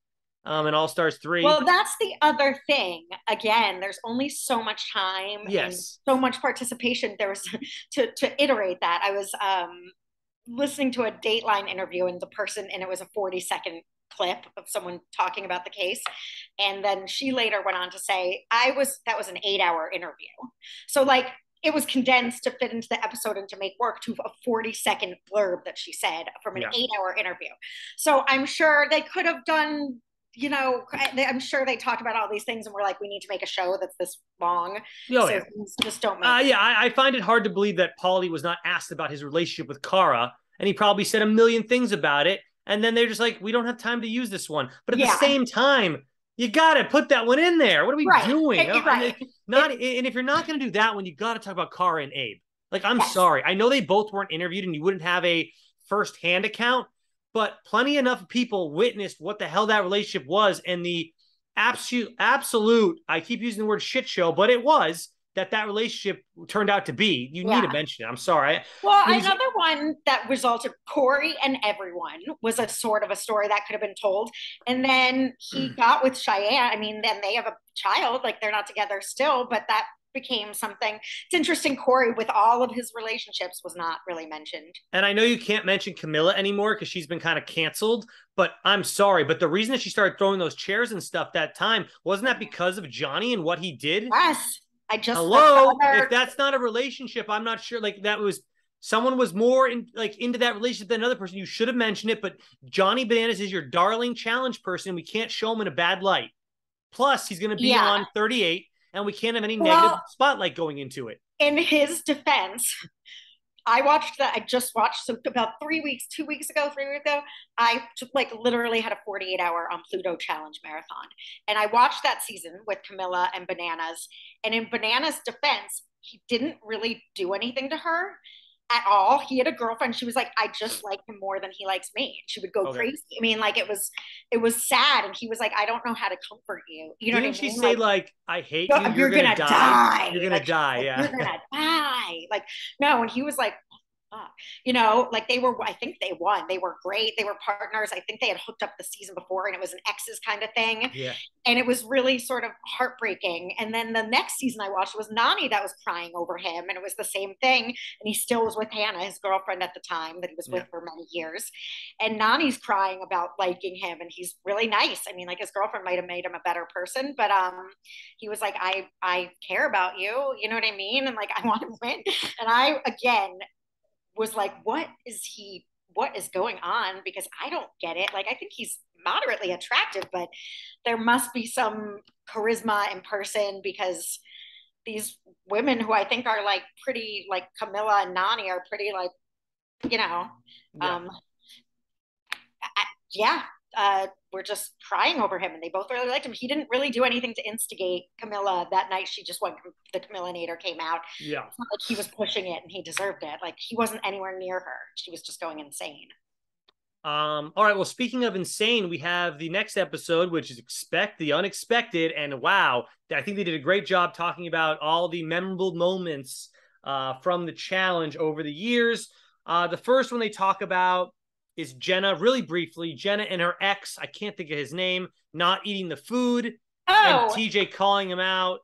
in All Stars 3. Well, that's the other thing. Again, there's only so much time and Yes. so much participation. There was to iterate that. I was listening to a Dateline interview, and the person, and it was a 40-second clip of someone talking about the case, and then she later went on to say that was an 8-hour interview, so like it was condensed to fit into the episode and to make work to a 40-second blurb that she said from an 8-hour interview. So I'm sure they could have done, you know, I'm sure they talked about all these things and we're like, we need to make a show that's this long. Oh, so yeah. Just don't make yeah, I find it hard to believe that Paulie was not asked about his relationship with Cara, and he probably said a million things about it. And then they're just like, we don't have time to use this one. But at the same time, You got to put that one in there. What are we Right. doing? Right. And if you're not going to do that one, you got to talk about Cara and Abe. Like, I'm Yes. sorry. I know they both weren't interviewed and you wouldn't have a first-hand account, but plenty enough people witnessed what the hell that relationship was and the absolute, I keep using the word shit show, but it was that relationship turned out to be. You need to Yeah. mention it. I'm sorry. Well, It was another one that resulted, Corey and everyone, was a sort of a story that could have been told. And then he got with Cheyenne. I mean, then they have a child, like they're not together still, but that became something. It's interesting. Corey, with all of his relationships, was not really mentioned. and I know you can't mention Camilla anymore because she's been kind of canceled, but I'm sorry. But the reason that she started throwing those chairs and stuff that time, wasn't that because of Johnny and what he did? Yes. That's the Hello, if other. that's not a relationship, I'm not sure. Like that was someone was more into that relationship than another person. You should have mentioned it, but Johnny Bananas is your darling challenge person. We can't show him in a bad light. Plus, he's going to be Yeah. on 38, and we can't have any negative Well, spotlight going into it. in his defense, I watched that. I just watched, so about 3 weeks, 2 weeks ago, 3 weeks ago, I like literally had a 48-hour on Pluto Challenge marathon. And I watched that season with Camilla and Bananas. And in Bananas' defense, he didn't really do anything to her at all. He had a girlfriend. She was like, I just like him more than he likes me. She would go Okay. crazy. I mean, like it was sad. And he was like, I don't know how to comfort you. You know Didn't what I she mean? say like I hate you, you're gonna die? You're gonna Like, die, yeah. you're gonna die. Like, no, and he was like, like they were, I think they won. They were great. They were partners. I think they had hooked up the season before and it was an exes kind of thing. Yeah. And it was really sort of heartbreaking. And then the next season I watched was Nani that was crying over him. And it was the same thing. And he still was with Hannah, his girlfriend at the time that he was with for many years. And Nani's crying about liking him. And he's really nice. I mean, like his girlfriend might have made him a better person, but he was like, I care about you. You know what I mean? And like, I want to win. And I, again, was like, what is going on? Because I don't get it. Like, I think he's moderately attractive, but there must be some charisma in person because these women who I think are like pretty, like Camilla and Nani are pretty like, you know, um, yeah, were just crying over him and they both really liked him. He didn't really do anything to instigate Camilla that night. She just went, the Camillinator came out. Yeah. It's not like he was pushing it and he deserved it. Like he wasn't anywhere near her. She was just going insane. All right. Well, speaking of insane, we have the next episode, which is Expect the Unexpected. And wow, I think they did a great job talking about all the memorable moments from the challenge over the years. The first one they talk about is Jenna, really briefly. Jenna and her ex, I can't think of his name, not eating the food. And TJ calling him out.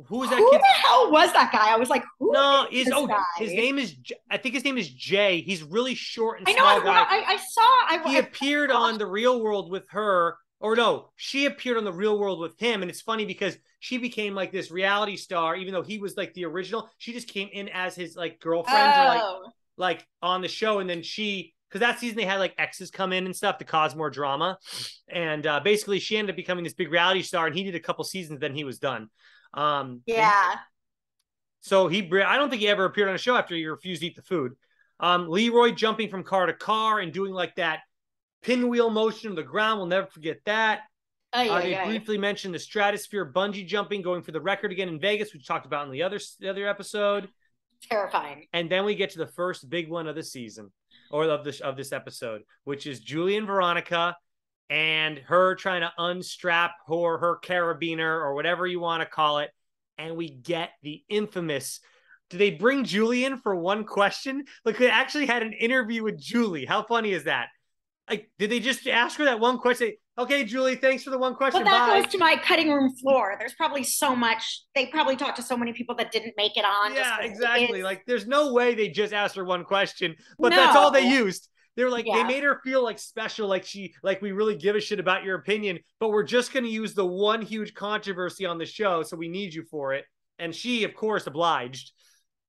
Who was that Who kid? the hell was that guy? I was like, his name is, I think his name is Jay. He's really short and small guy. He appeared on The Real World with her, or no, she appeared on The Real World with him. And it's funny because she became like this reality star, even though he was like the original. She just came in as his like girlfriend, like on the show. And then because that season they had like exes come in and stuff to cause more drama. And basically she ended up becoming this big reality star and he did a couple seasons, then he was done. So I don't think he ever appeared on a show after he refused to eat the food. Leroy jumping from car to car and doing like that pinwheel motion on the ground. We'll never forget that. They briefly mentioned the stratosphere bungee jumping, going for the record again in Vegas, which we talked about in the other episode. Terrifying. And then we get to the first big one of the season, or of this episode, which is Julie and Veronica and her trying to unstrap her carabiner or whatever you want to call it. And we get the infamous, do they bring Julie in for one question? Like they actually had an interview with Julie. How funny is that? Like, did they just ask her that one question? Okay, Julie, thanks for the one question. But that goes to my cutting room floor. There's probably so much. They probably talked to so many people that didn't make it on. Yeah, exactly. Like, there's no way they just asked her one question, but that's all they used. They were like, they made her feel like special, like we really give a shit about your opinion, but we're just going to use the one huge controversy on the show, so we need you for it. And she, of course, obliged.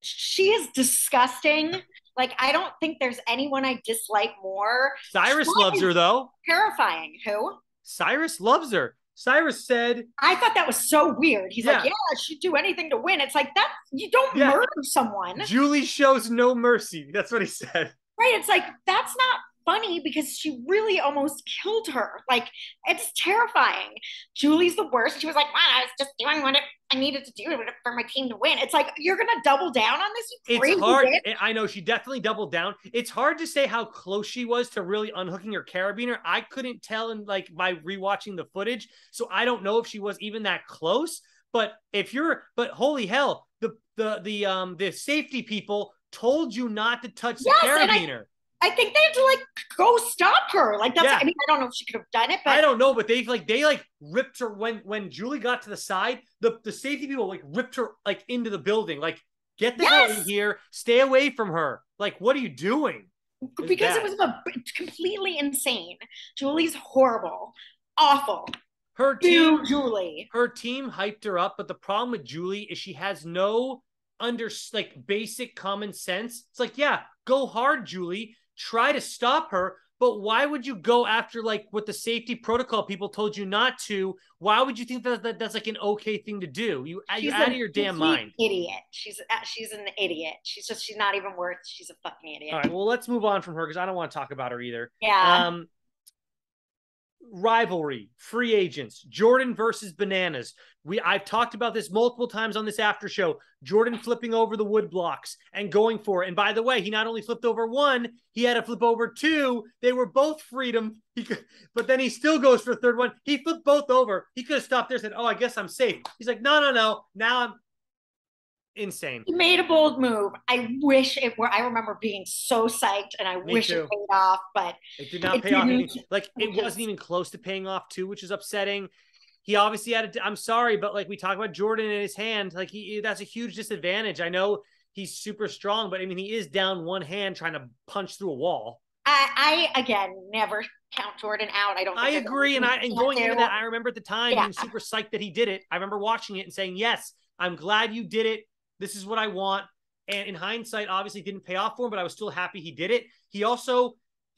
She is disgusting. Like, I don't think there's anyone I dislike more. Cyrus loves her, though. Terrifying. Who? Cyrus loves her. Cyrus said... I thought that was so weird. He's like, she'd do anything to win. It's like, that you don't murder someone. Julie shows no mercy. That's what he said. Right. It's like, that's not funny because she really almost killed her. Like, it's terrifying. Julie's the worst. She was like, "Man, I was just doing what I needed to do for my team to win." It's like, you're gonna double down on this, you It's crazy hard. bitch. I know she definitely doubled down. It's hard to say how close she was to really unhooking her carabiner. I couldn't tell in like by rewatching the footage, so I don't know if she was even that close. But holy hell, the safety people told you not to touch the Yes, and carabiner. I think they had to like go stop her. Like, that's, Yeah, I mean, I don't know if she could have done it, I but don't know, but they ripped her when Julie got to the side. The safety people like ripped her like into the building. Like, get the hell in yes, here, stay away from her. Like, what are you doing? It's because it bad. was completely insane. Julie's horrible, awful. Her Boo, team, Julie. her team hyped her up, but the problem with Julie is she has no like basic common sense. It's like, yeah, go hard, Julie. Try to stop her, but why would you go after like what the safety protocol people told you not to? Why would you think that's like an okay thing to do? You She's out of a your damn complete mind. idiot. She's an idiot. She's not even worth. She's a fucking All idiot. right, well, let's move on from her because I don't want to talk about her either. Yeah. Um, Rivalry, free agents, Jordan versus Bananas. I've talked about this multiple times on this after show. Jordan flipping over the wood blocks and going for it. And by the way, he not only flipped over one, he had to flip over two. They were both freedom. But then he still goes for a third one. He flipped both over. He could have stopped there and said, "Oh, I guess I'm safe." He's like, "No, no, no. Now I'm insane." He made a bold move. I wish it were. I remember being so psyched, and I Me wish it too. paid off, but It did not it pay off even. didn't. Like it Which wasn't is, even close to paying off too, which is upsetting. He obviously had I'm sorry, but like we talk about Jordan in his hand, like that's a huge disadvantage. I know he's super strong, but I mean he is down one hand trying to punch through a wall. I again never count Jordan out. I don't I think there's agree, anything and he can't going into do. that, I remember at the time Yeah, being super psyched that he did it. I remember watching it and saying, "Yes, I'm glad you did it. This is what I want." And in hindsight, obviously, it didn't pay off for him, but I was still happy he did it. He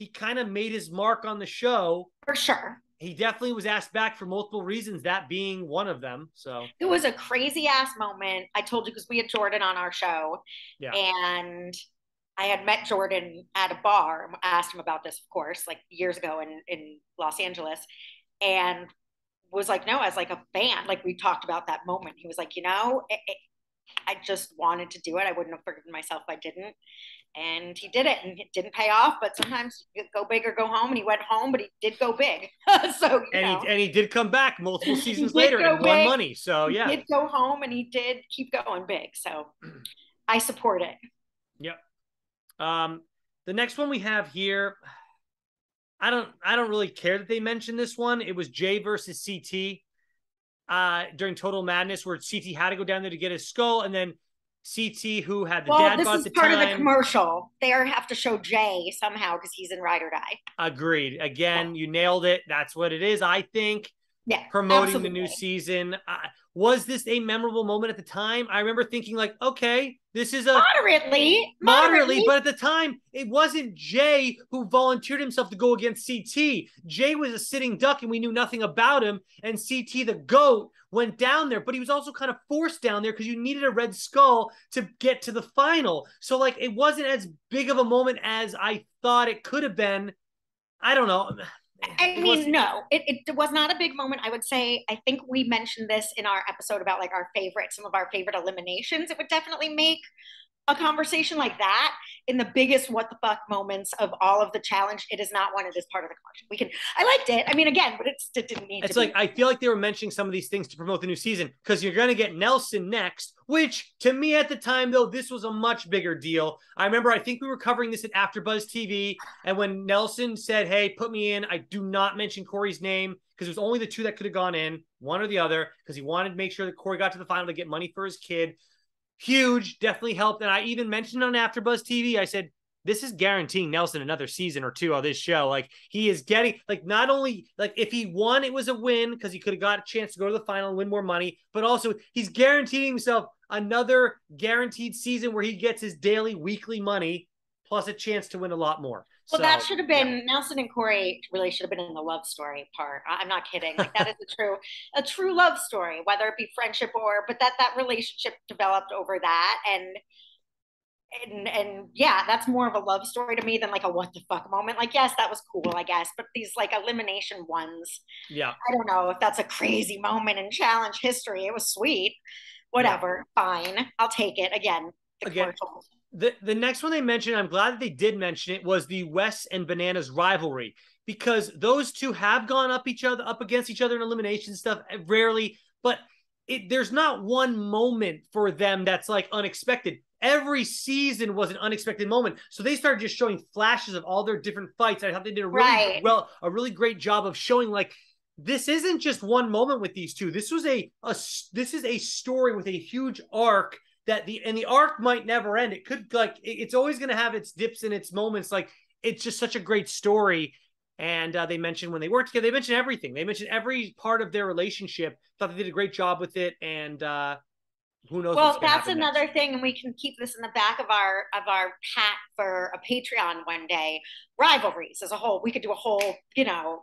kind of made his mark on the show. for sure. He definitely was asked back for multiple reasons, that being one of them. So It was a crazy ass moment. I told you because we had Jordan on our show, yeah, and I had met Jordan at a bar. I asked him about this, of course, like years ago in Los Angeles, and was like, no, as like a fan, like we talked about that moment. He was like, I just wanted to do it. I wouldn't have forgiven myself if I didn't. And he did it, and it didn't pay off. But sometimes you go big or go home, and he went home, but he did go big. So and he did come back multiple he seasons did later go and won big. money. So He yeah, did go home, and he did keep going big. So I support it. yep. The next one we have here, I don't really care that they mentioned this one. It was Jay versus CT during Total Madness, where CT had to go down there to get his skull, and then CT, who had the Well, dad this bod is at the part of the time, commercial. They have to show Jay somehow because he's in Ride or Die. agreed. Yeah, Again, you nailed it. That's what it is. I think yeah, promoting the new absolutely. season. Was this a memorable moment at the time? I remember thinking like, okay, this is a Moderately, moderately, moderately. but at the time, it wasn't Jay who volunteered himself to go against CT. Jay was a sitting duck and we knew nothing about him. And CT, the GOAT, went down there, but he was also kind of forced down there because you needed a red skull to get to the final. So, like, it wasn't as big of a moment as I thought it could have been. I don't know. I It was mean, no, it was not a big moment. I would say, I think we mentioned this in our episode about like some of our favorite eliminations. It would definitely make a conversation like that in the biggest what the fuck moments of all of the challenge. It is not one. It is part of the collection. I liked it. I mean, again, but it didn't need to It's like be. I feel like they were mentioning some of these things to promote the new season because you're going to get Nelson next, which to me at the time though this was a much bigger deal. I remember I think we were covering this at AfterBuzz TV, and when Nelson said, "Hey, put me in," I do not mention Corey's name because it was only the two that could have gone in, one or the other, because he wanted to make sure that Corey got to the final to get money for his kid. Huge, definitely helped, and I even mentioned on AfterBuzz TV. I said this is guaranteeing Nelson another season or two on this show. Like he is getting like not only like if he won, it was a win because he could have got a chance to go to the final and win more money, but also he's guaranteeing himself another guaranteed season where he gets his daily, weekly money plus a chance to win a lot more. Well, that So should have yeah. been Nelson and Corey really should have been in the love story part. I'm not kidding. Like that is a true love story, whether it be friendship or, but that relationship developed over that. And and yeah, that's more of a love story to me than like a what the fuck moment. Like, yes, that was cool, I guess, but these like elimination ones, Yeah. I don't know if that's a crazy moment in challenge history. It was sweet. Yeah. Whatever, fine, I'll take it. Again, the Again, commercials. the next one they mentioned, I'm glad that they did mention it, was the Wes and Bananas rivalry, because those two have gone up against each other in elimination stuff rarely, but there's not one moment for them that's like unexpected. Every season was an unexpected moment, so they started just showing flashes of all their different fights. I thought they did Right. a really great job of showing like this isn't just one moment with these two. This was this is a story with a huge arc that the arc might never end. It could like it's always going to have its dips and its moments. Like it's just such a great story. And they mentioned when they worked together, they mentioned everything. They mentioned every part of their relationship. Thought they did a great job with it. And who knows what's Well, going to that's happen next. another thing, and we can keep this in the back of our hat for a Patreon one day. Rivalries as a whole, we could do a whole,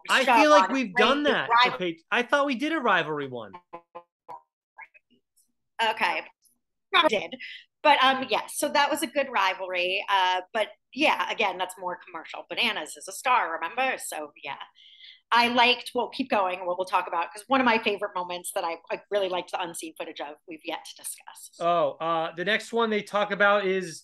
I show feel like on we've done great that for rivalries. Page. I thought we did a rivalry one. Okay, probably did, but yeah. So that was a good rivalry. But yeah, again, that's more commercial. Bananas is a star, remember? So yeah, I liked. We'll keep going. We'll talk about because one of my favorite moments that I really liked the unseen footage of. We've yet to discuss. So. Oh, the next one they talk about is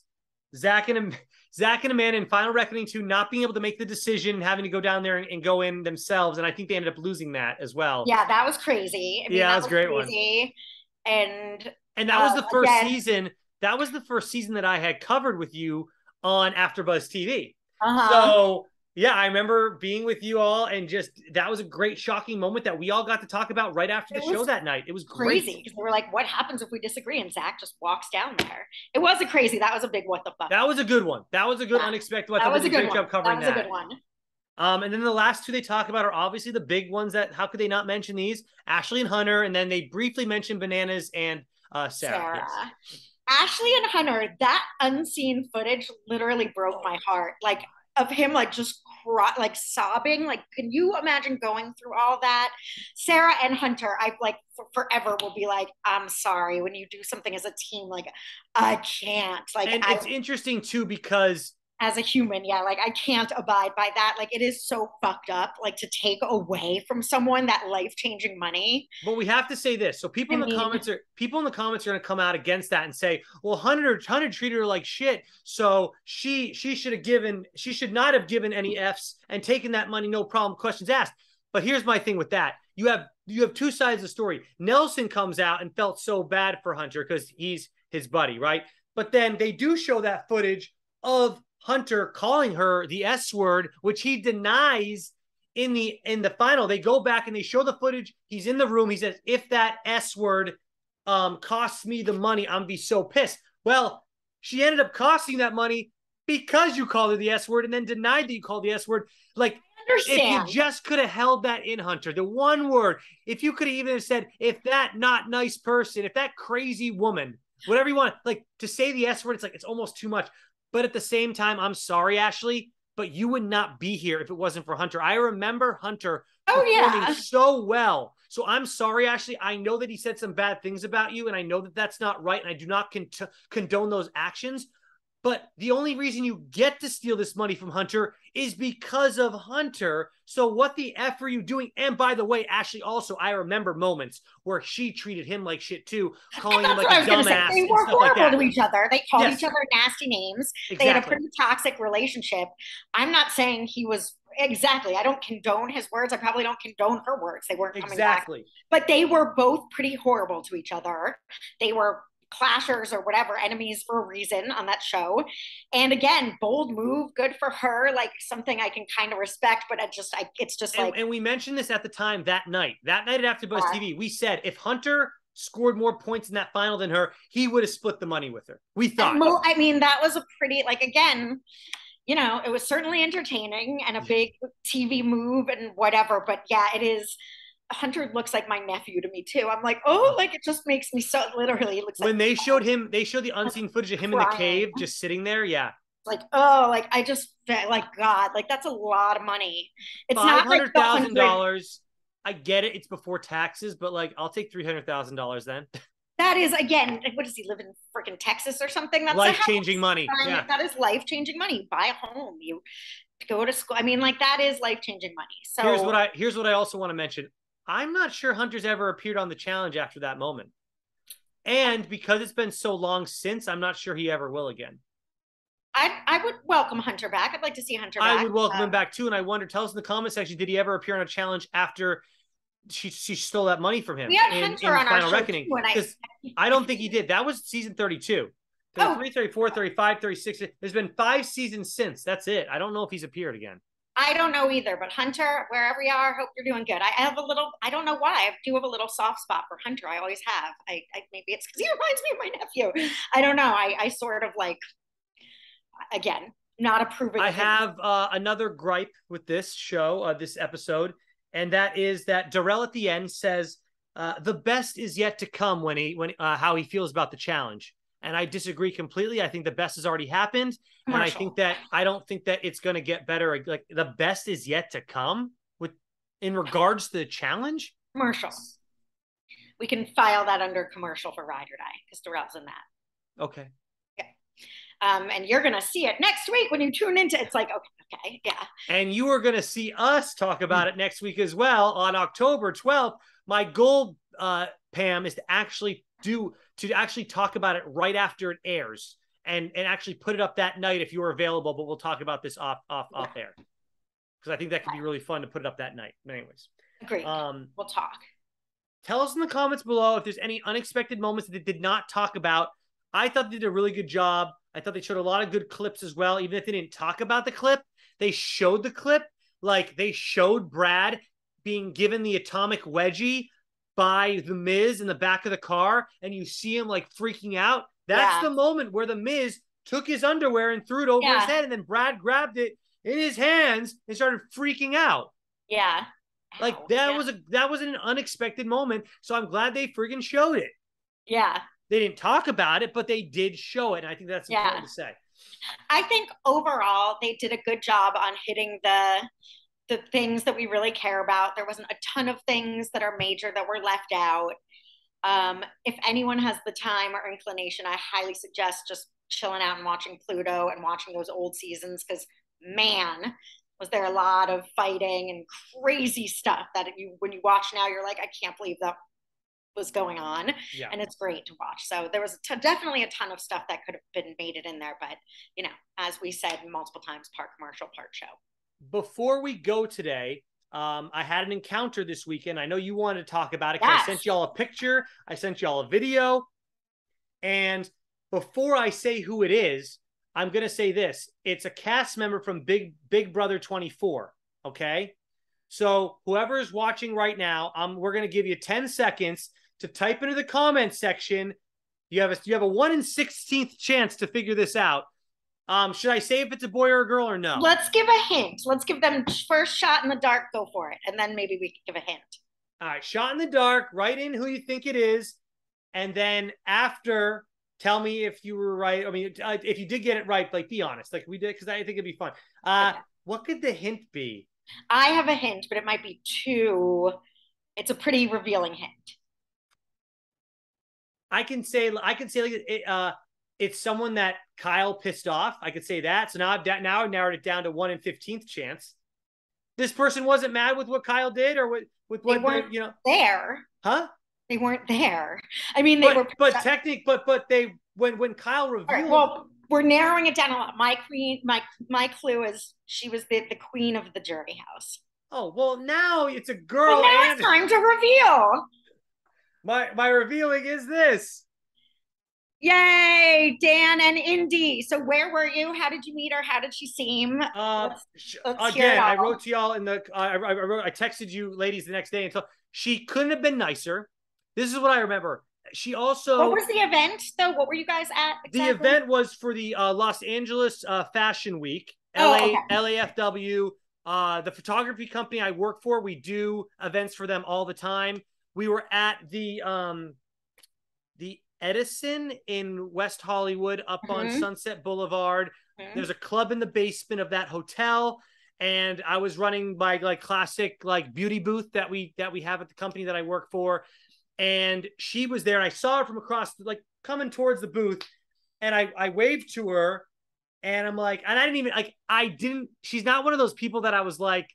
Zach and Zach and Amanda in Final Reckoning 2 not being able to make the decision, having to go down there and go in themselves, and I think they ended up losing that as well. Yeah, that was crazy. I mean, Yeah, that that was a was great one. crazy. And And that was the first again, season. That was the first season that I had covered with you on AfterBuzz TV. uh-huh. So yeah, I remember being with you all, and just that was a great, shocking moment that we all got to talk about right after the It show was that night. It was great. crazy because they were like, what happens if we disagree? And Zach just walks down there. It was a crazy, that was a big what the fuck. That was a good one. That was a good Yeah, unexpected one. I that thought they was did a a good great one. job That covering was a that. good one. And then the last two they talk about are obviously the big ones that how could they not mention these? Ashley and Hunter, and then they briefly mention Bananas and Sarah. Yes. Sarah. Ashley and Hunter, that unseen footage literally broke Oh, my heart. Like of him like just like sobbing. Like, can you imagine going through all that? Sarah and Hunter, I like forever will be like, I'm sorry when you do something as a team. Like, I can't. Like, and I it's interesting too because as a human, yeah, like I can't abide by that. Like, it is so fucked up. Like to take away from someone that life changing money. but we have to say this. So I mean, people in the comments are going to come out against that and say, "Well, Hunter treated her like shit, so she should not have given any Fs and taken that money, no problem, questions asked." But here's my thing with that: you have two sides of the story. Nelson comes out and felt so bad for Hunter because he's his buddy, right? But then they do show that footage of Hunter calling her the S word, which he denies in the final. They go back and they show the footage. He's in the room. He says, "If that S word costs me the money, I'm be so pissed." Well, she ended up costing that money because you called her the S word and then denied that you called the S word. Like, if you understand. just could have held that in, Hunter, the one word, if you could have even said, if that not nice person, if that crazy woman, whatever you want, like to say the S word, it's like it's almost too much. But at the same time, I'm sorry, Ashley, but you would not be here if it wasn't for Hunter. I remember Hunter Oh performing yeah. so well. So I'm sorry, Ashley. I know that he said some bad things about you, and I know that that's not right, and I do not condone those actions. But the only reason you get to steal this money from Hunter is because of Hunter. So what the F are you doing? And by the way, Ashley, also, I remember moments where she treated him like shit too, And calling him that's like what a I was going to say. dumbass They and were stuff like horrible that. to each other. They called each Yes, other nasty names. They had a exactly. pretty toxic relationship. I'm not saying he was exactly. I don't condone his words. I probably don't condone her words. They weren't coming back. Exactly. But they were both pretty horrible to each other. They were clashers or whatever, enemies for a reason on that show. And again, bold move, good for her, like something I can kind of respect, but it's just like, And we mentioned this at the time that night at AfterBuzz uh, TV. We said if Hunter scored more points in that final than her, he would have split the money with her. We thought. I mean, that was a pretty, like, again, it was certainly entertaining and a big TV move and whatever. But yeah, it is. Hunter looks like my nephew to me too. I'm like, oh, like it just makes me so literally. It looks like When they showed the unseen footage of him in the crying. cave, just sitting there. Yeah, Like, oh, like I just like God, like that's a lot of money. It's five not like hundred the thousand hundred. dollars. I get it; it's before taxes, but like I'll take $300,000 then. That is, again, what does he live in freaking Texas or something? That's the Life-changing house. money. Yeah. That is life-changing money. You buy a home, you go to school. I mean, like that is life-changing money. So Here's what I also want to mention. I'm not sure Hunter's ever appeared on the challenge after that moment. And because it's been so long since, I'm not sure he ever will again. I would welcome Hunter back. I'd like to see Hunter I back. would welcome him back too. And I wonder, tell us in the comment section, did he ever appear on a challenge after she stole that money from him We had in Hunter on Final our show Reckoning? too, and I don't think he did. That was season 32. 33, 34, 35, 36. There's been 5 seasons since. That's it. I don't know if he's appeared again. I don't know either, but Hunter, wherever you are, hope you're doing good. I have a little, I don't know why, I do have a little soft spot for Hunter. I always have. Maybe it's because he reminds me of my nephew. I don't know. I sort of like, again, not approving. I have another gripe with this show, this episode, and that is that Darrell at the end says the best is yet to come when how he feels about the challenge. And I disagree completely. I think the best has already happened. And I don't think that it's going to get better. Like the best is yet to come in regards to the challenge. Commercial. We can file that under commercial for Ride or Die because Darrell's in that. Okay. Yeah. And you're going to see it next week when you tune into it's like, okay, yeah. And you are going to see us talk about it next week as well on October 12th. My goal, Pam, is to actually talk about it right after it airs and actually put it up that night if you're available, but we'll talk about this off air. Because I think that could be really fun to put it up that night. Anyways. Agreed. We'll talk. Tell us in the comments below if there's any unexpected moments that they did not talk about. I thought they did a really good job. I thought they showed a lot of good clips as well. Even if they didn't talk about the clip, they showed the clip. Like they showed Brad being given the atomic wedgie by the Miz in the back of the car, and you see him like freaking out. That's the moment where the Miz took his underwear and threw it over his head, and then Brad grabbed it in his hands and started freaking out. Yeah. Like that was an unexpected moment. So I'm glad they freaking showed it. Yeah. They didn't talk about it, but they did show it. And I think that's important to say. I think overall they did a good job on hitting the things that we really care about. There wasn't a ton of things that are major that were left out. If anyone has the time or inclination, I highly suggest just chilling out and watching Pluto and watching those old seasons because, man, was there a lot of fighting and crazy stuff that when you watch now, you're like, I can't believe that was going on. Yeah. And it's great to watch. So there was definitely a ton of stuff that could have been made it in there. But, as we said multiple times, part commercial, part show. Before we go today, I had an encounter this weekend. I know you wanted to talk about it because I sent y'all a picture. I sent y'all a video. And before I say who it is, I'm going to say this. It's a cast member from Big Brother 24. Okay. So whoever is watching right now, we're going to give you 10 seconds to type into the comment section. You have a 1 in 16th chance to figure this out. Should I say if it's a boy or a girl or no? Let's give a hint. Let's give them first shot in the dark. Go for it. And then maybe we can give a hint. All right. Shot in the dark. Write in who you think it is. And then after, tell me if you were right. I mean, if you did get it right, like be honest, like we did, because I think it'd be fun. Okay. What could the hint be? I have a hint, but it might be too. It's a pretty revealing hint. I can say like it's someone that Kyle pissed off. I could say that. So now I've narrowed it down to 1 in 15th chance. This person wasn't mad with what Kyle did, or with what they weren't there, huh? They weren't there. I mean, but technically, but they when Kyle revealed. Right, well, we're narrowing it down a lot. My clue is she was the queen of the jury house. Oh well, now it's a girl. Well, now it's time to reveal. My revealing is this. Yay, Dan and Indy. So where were you? How did you meet her? How did she seem? Let's again, I wrote to y'all in the I texted you ladies the next day and so she couldn't have been nicer. This is what I remember. She also. What was the event though? What were you guys at? Exactly? The event was for the Los Angeles Fashion Week, LAFW. The photography company I work for, we do events for them all the time. We were at the Edison in West Hollywood up on Sunset Boulevard. There's a club in the basement of that hotel. And I was running my like classic like beauty booth that we have at the company that I work for. and she was there. And I saw her from across, like coming towards the booth, and I waved to her, and I'm like, and I didn't even like, I didn't. She's not one of those people that I was like.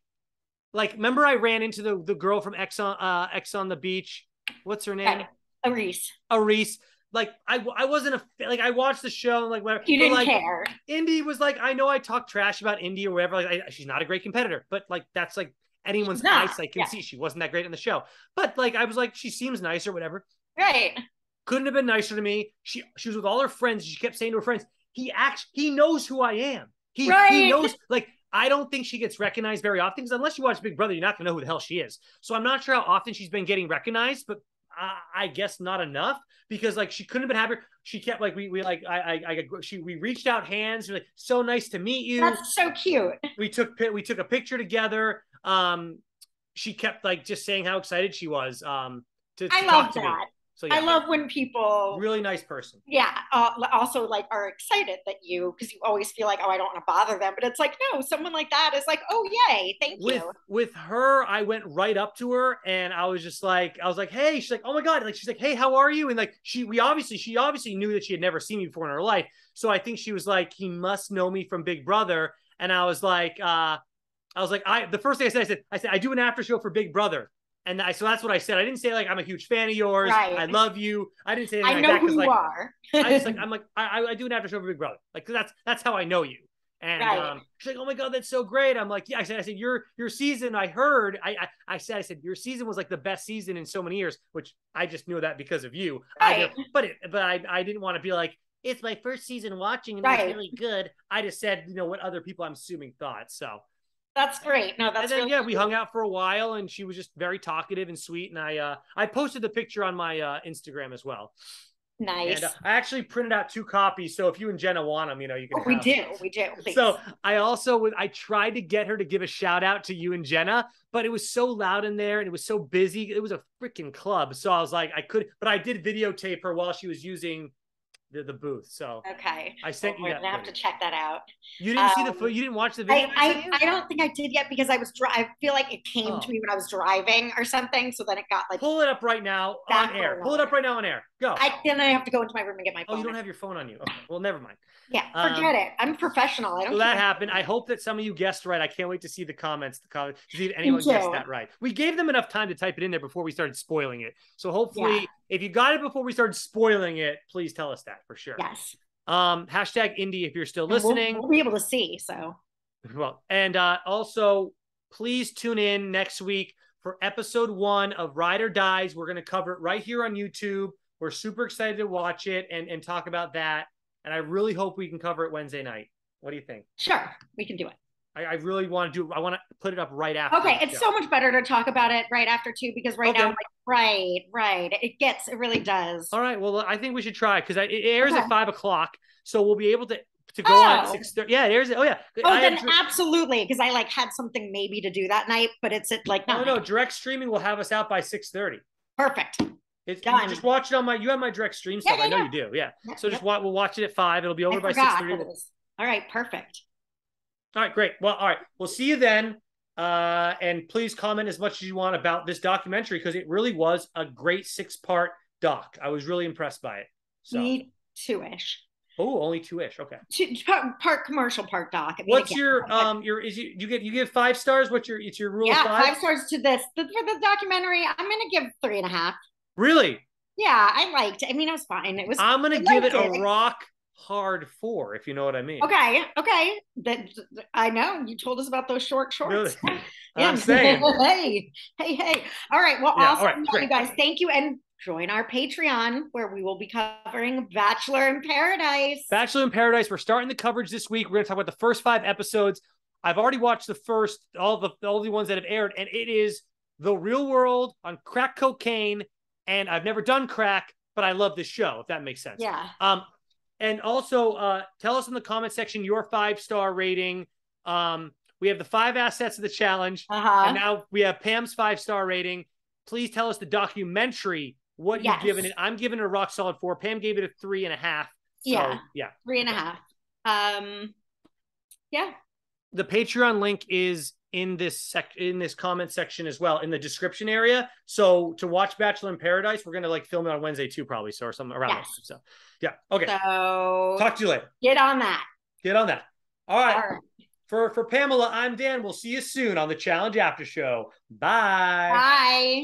Remember, I ran into the girl from X on the Beach. What's her name? Okay. Aris. Aris. Like I wasn't like I watched the show like whatever. You but didn't like care. Indy was like, I know I talk trash about Indy or whatever. Like she's not a great competitor, but like that's like anyone's eyesight can see she wasn't that great in the show. But like I was like, she seems nice or whatever. Right. Couldn't have been nicer to me. She was with all her friends. She kept saying to her friends, he knows who I am. He knows, like, I don't think she gets recognized very often because unless you watch Big Brother, you're not gonna know who the hell she is. So I'm not sure how often she's been getting recognized, but I guess not enough because like she couldn't have been happier. She kept like we we reached out hands. We're like, so nice to meet you. That's so cute. We took a picture together. She kept like just saying how excited she was to I talk love to that. me. So yeah, I love when people really nice person. Yeah, also like are excited that because you always feel like, oh, I don't want to bother them, but it's like, no, someone like that is like, oh, yay, thank you. With her, I went right up to her and I was like, hey. She's like, oh my god, like she's like, hey, how are you? And like she obviously knew that she had never seen me before in her life, so I think she was like, he must know me from Big Brother. And I was like, the first thing I said I do an after show for Big Brother. And so that's what I said. I didn't say like I'm a huge fan of yours. Right. I love you. I didn't say anything I know like that who you are. I do an after show for Big Brother. Like that's how I know you. And she's like, oh my god, that's so great. I'm like, yeah. I said your season. I heard. I said your season was like the best season in so many years, which I just knew that because of you. Right. But I didn't want to be like, it's my first season watching and it was really good. I just said, what other people I'm assuming thought. So. That's great. No, that's and then we hung out for a while, and she was just very talkative and sweet. And I posted the picture on my Instagram as well. Nice. And I actually printed out 2 copies, so if you and Jenna want them, you can. We do. Please. So I tried to get her to give a shout out to you and Jenna, but it was so loud in there and it was so busy. It was a freaking club, so I was like, but I did videotape her while she was using the booth. So okay, I sent you. We're gonna have to check that out. You didn't see the you didn't watch the video? I don't think I did yet because I feel like it came to me when I was driving or something. So then it got like. Pull it up right now on air. Pull it up right now on air. Go. Then I have to go into my room and get my phone. Oh, you don't have your phone on you. Okay. Well, never mind. Yeah, forget it. I'm professional. I don't. So that happened. I hope that some of you guessed right. I can't wait to see the comments. To see if anyone guessed that right. We gave them enough time to type it in there before we started spoiling it. So hopefully, if you got it before we started spoiling it, please tell us that for sure. Yes. Hashtag Indy if you're still listening. We'll be able to see. So. Well, and also please tune in next week for episode 1 of Ride or Dies. We're going to cover it right here on YouTube. We're super excited to watch it and talk about that. And I really hope we can cover it Wednesday night. What do you think? Sure, we can do it. I really want to I want to put it up right after. Okay, it's so much better to talk about it right after too, because now, I'm like, right. It really does. All right, well, I think we should try because it airs at 5 o'clock, so we'll be able to go on at 6:30. Yeah, it airs. Oh yeah. Then absolutely, because I had something maybe to do that night, but it's at 9. No, direct streaming will have us out by 6:30. Perfect. It's done. Just watch it on you have my direct stream stuff. I know you do. Yeah. So just we'll watch it at 5. It'll be over by 6:30. All right, perfect. All right, great. Well, all right. We'll see you then. And please comment as much as you want about this documentary because it really was a great 6-part doc. I was really impressed by it. So. Me too-ish. Oh, only 2-ish. Okay. Part commercial, part doc. I mean, what's you give 5 stars? What's your rule of 5? 5 stars to this. For the documentary, I'm gonna give 3.5. Really? Yeah, I liked it. I mean, it was fine. I'm gonna give it a rock hard 4, if you know what I mean. Okay. That I know you told us about those short shorts. Really? I'm saying. hey. All right. Well, awesome. All right, you guys. Thank you, and join our Patreon where we will be covering Bachelor in Paradise. Bachelor in Paradise. We're starting the coverage this week. We're going to talk about the first 5 episodes. I've already watched the first all the ones that have aired, and it is the real world on crack cocaine. And I've never done crack, but I love this show. If that makes sense. Yeah. And also, tell us in the comment section your 5-star rating. We have the 5 assets of the challenge, and now we have Pam's 5-star rating. Please tell us the documentary, what you've given it. I'm giving it a rock solid 4. Pam gave it a 3.5. So, yeah. 3.5. Yeah. The Patreon link is in this comment section as well, in the description area. So to watch Bachelor in Paradise, we're gonna like film it on Wednesday too, probably, so or something around that. So yeah, okay. So talk to you later. Get on that. All right. For Pamela, I'm Dan. We'll see you soon on the Challenge After Show. Bye. Bye.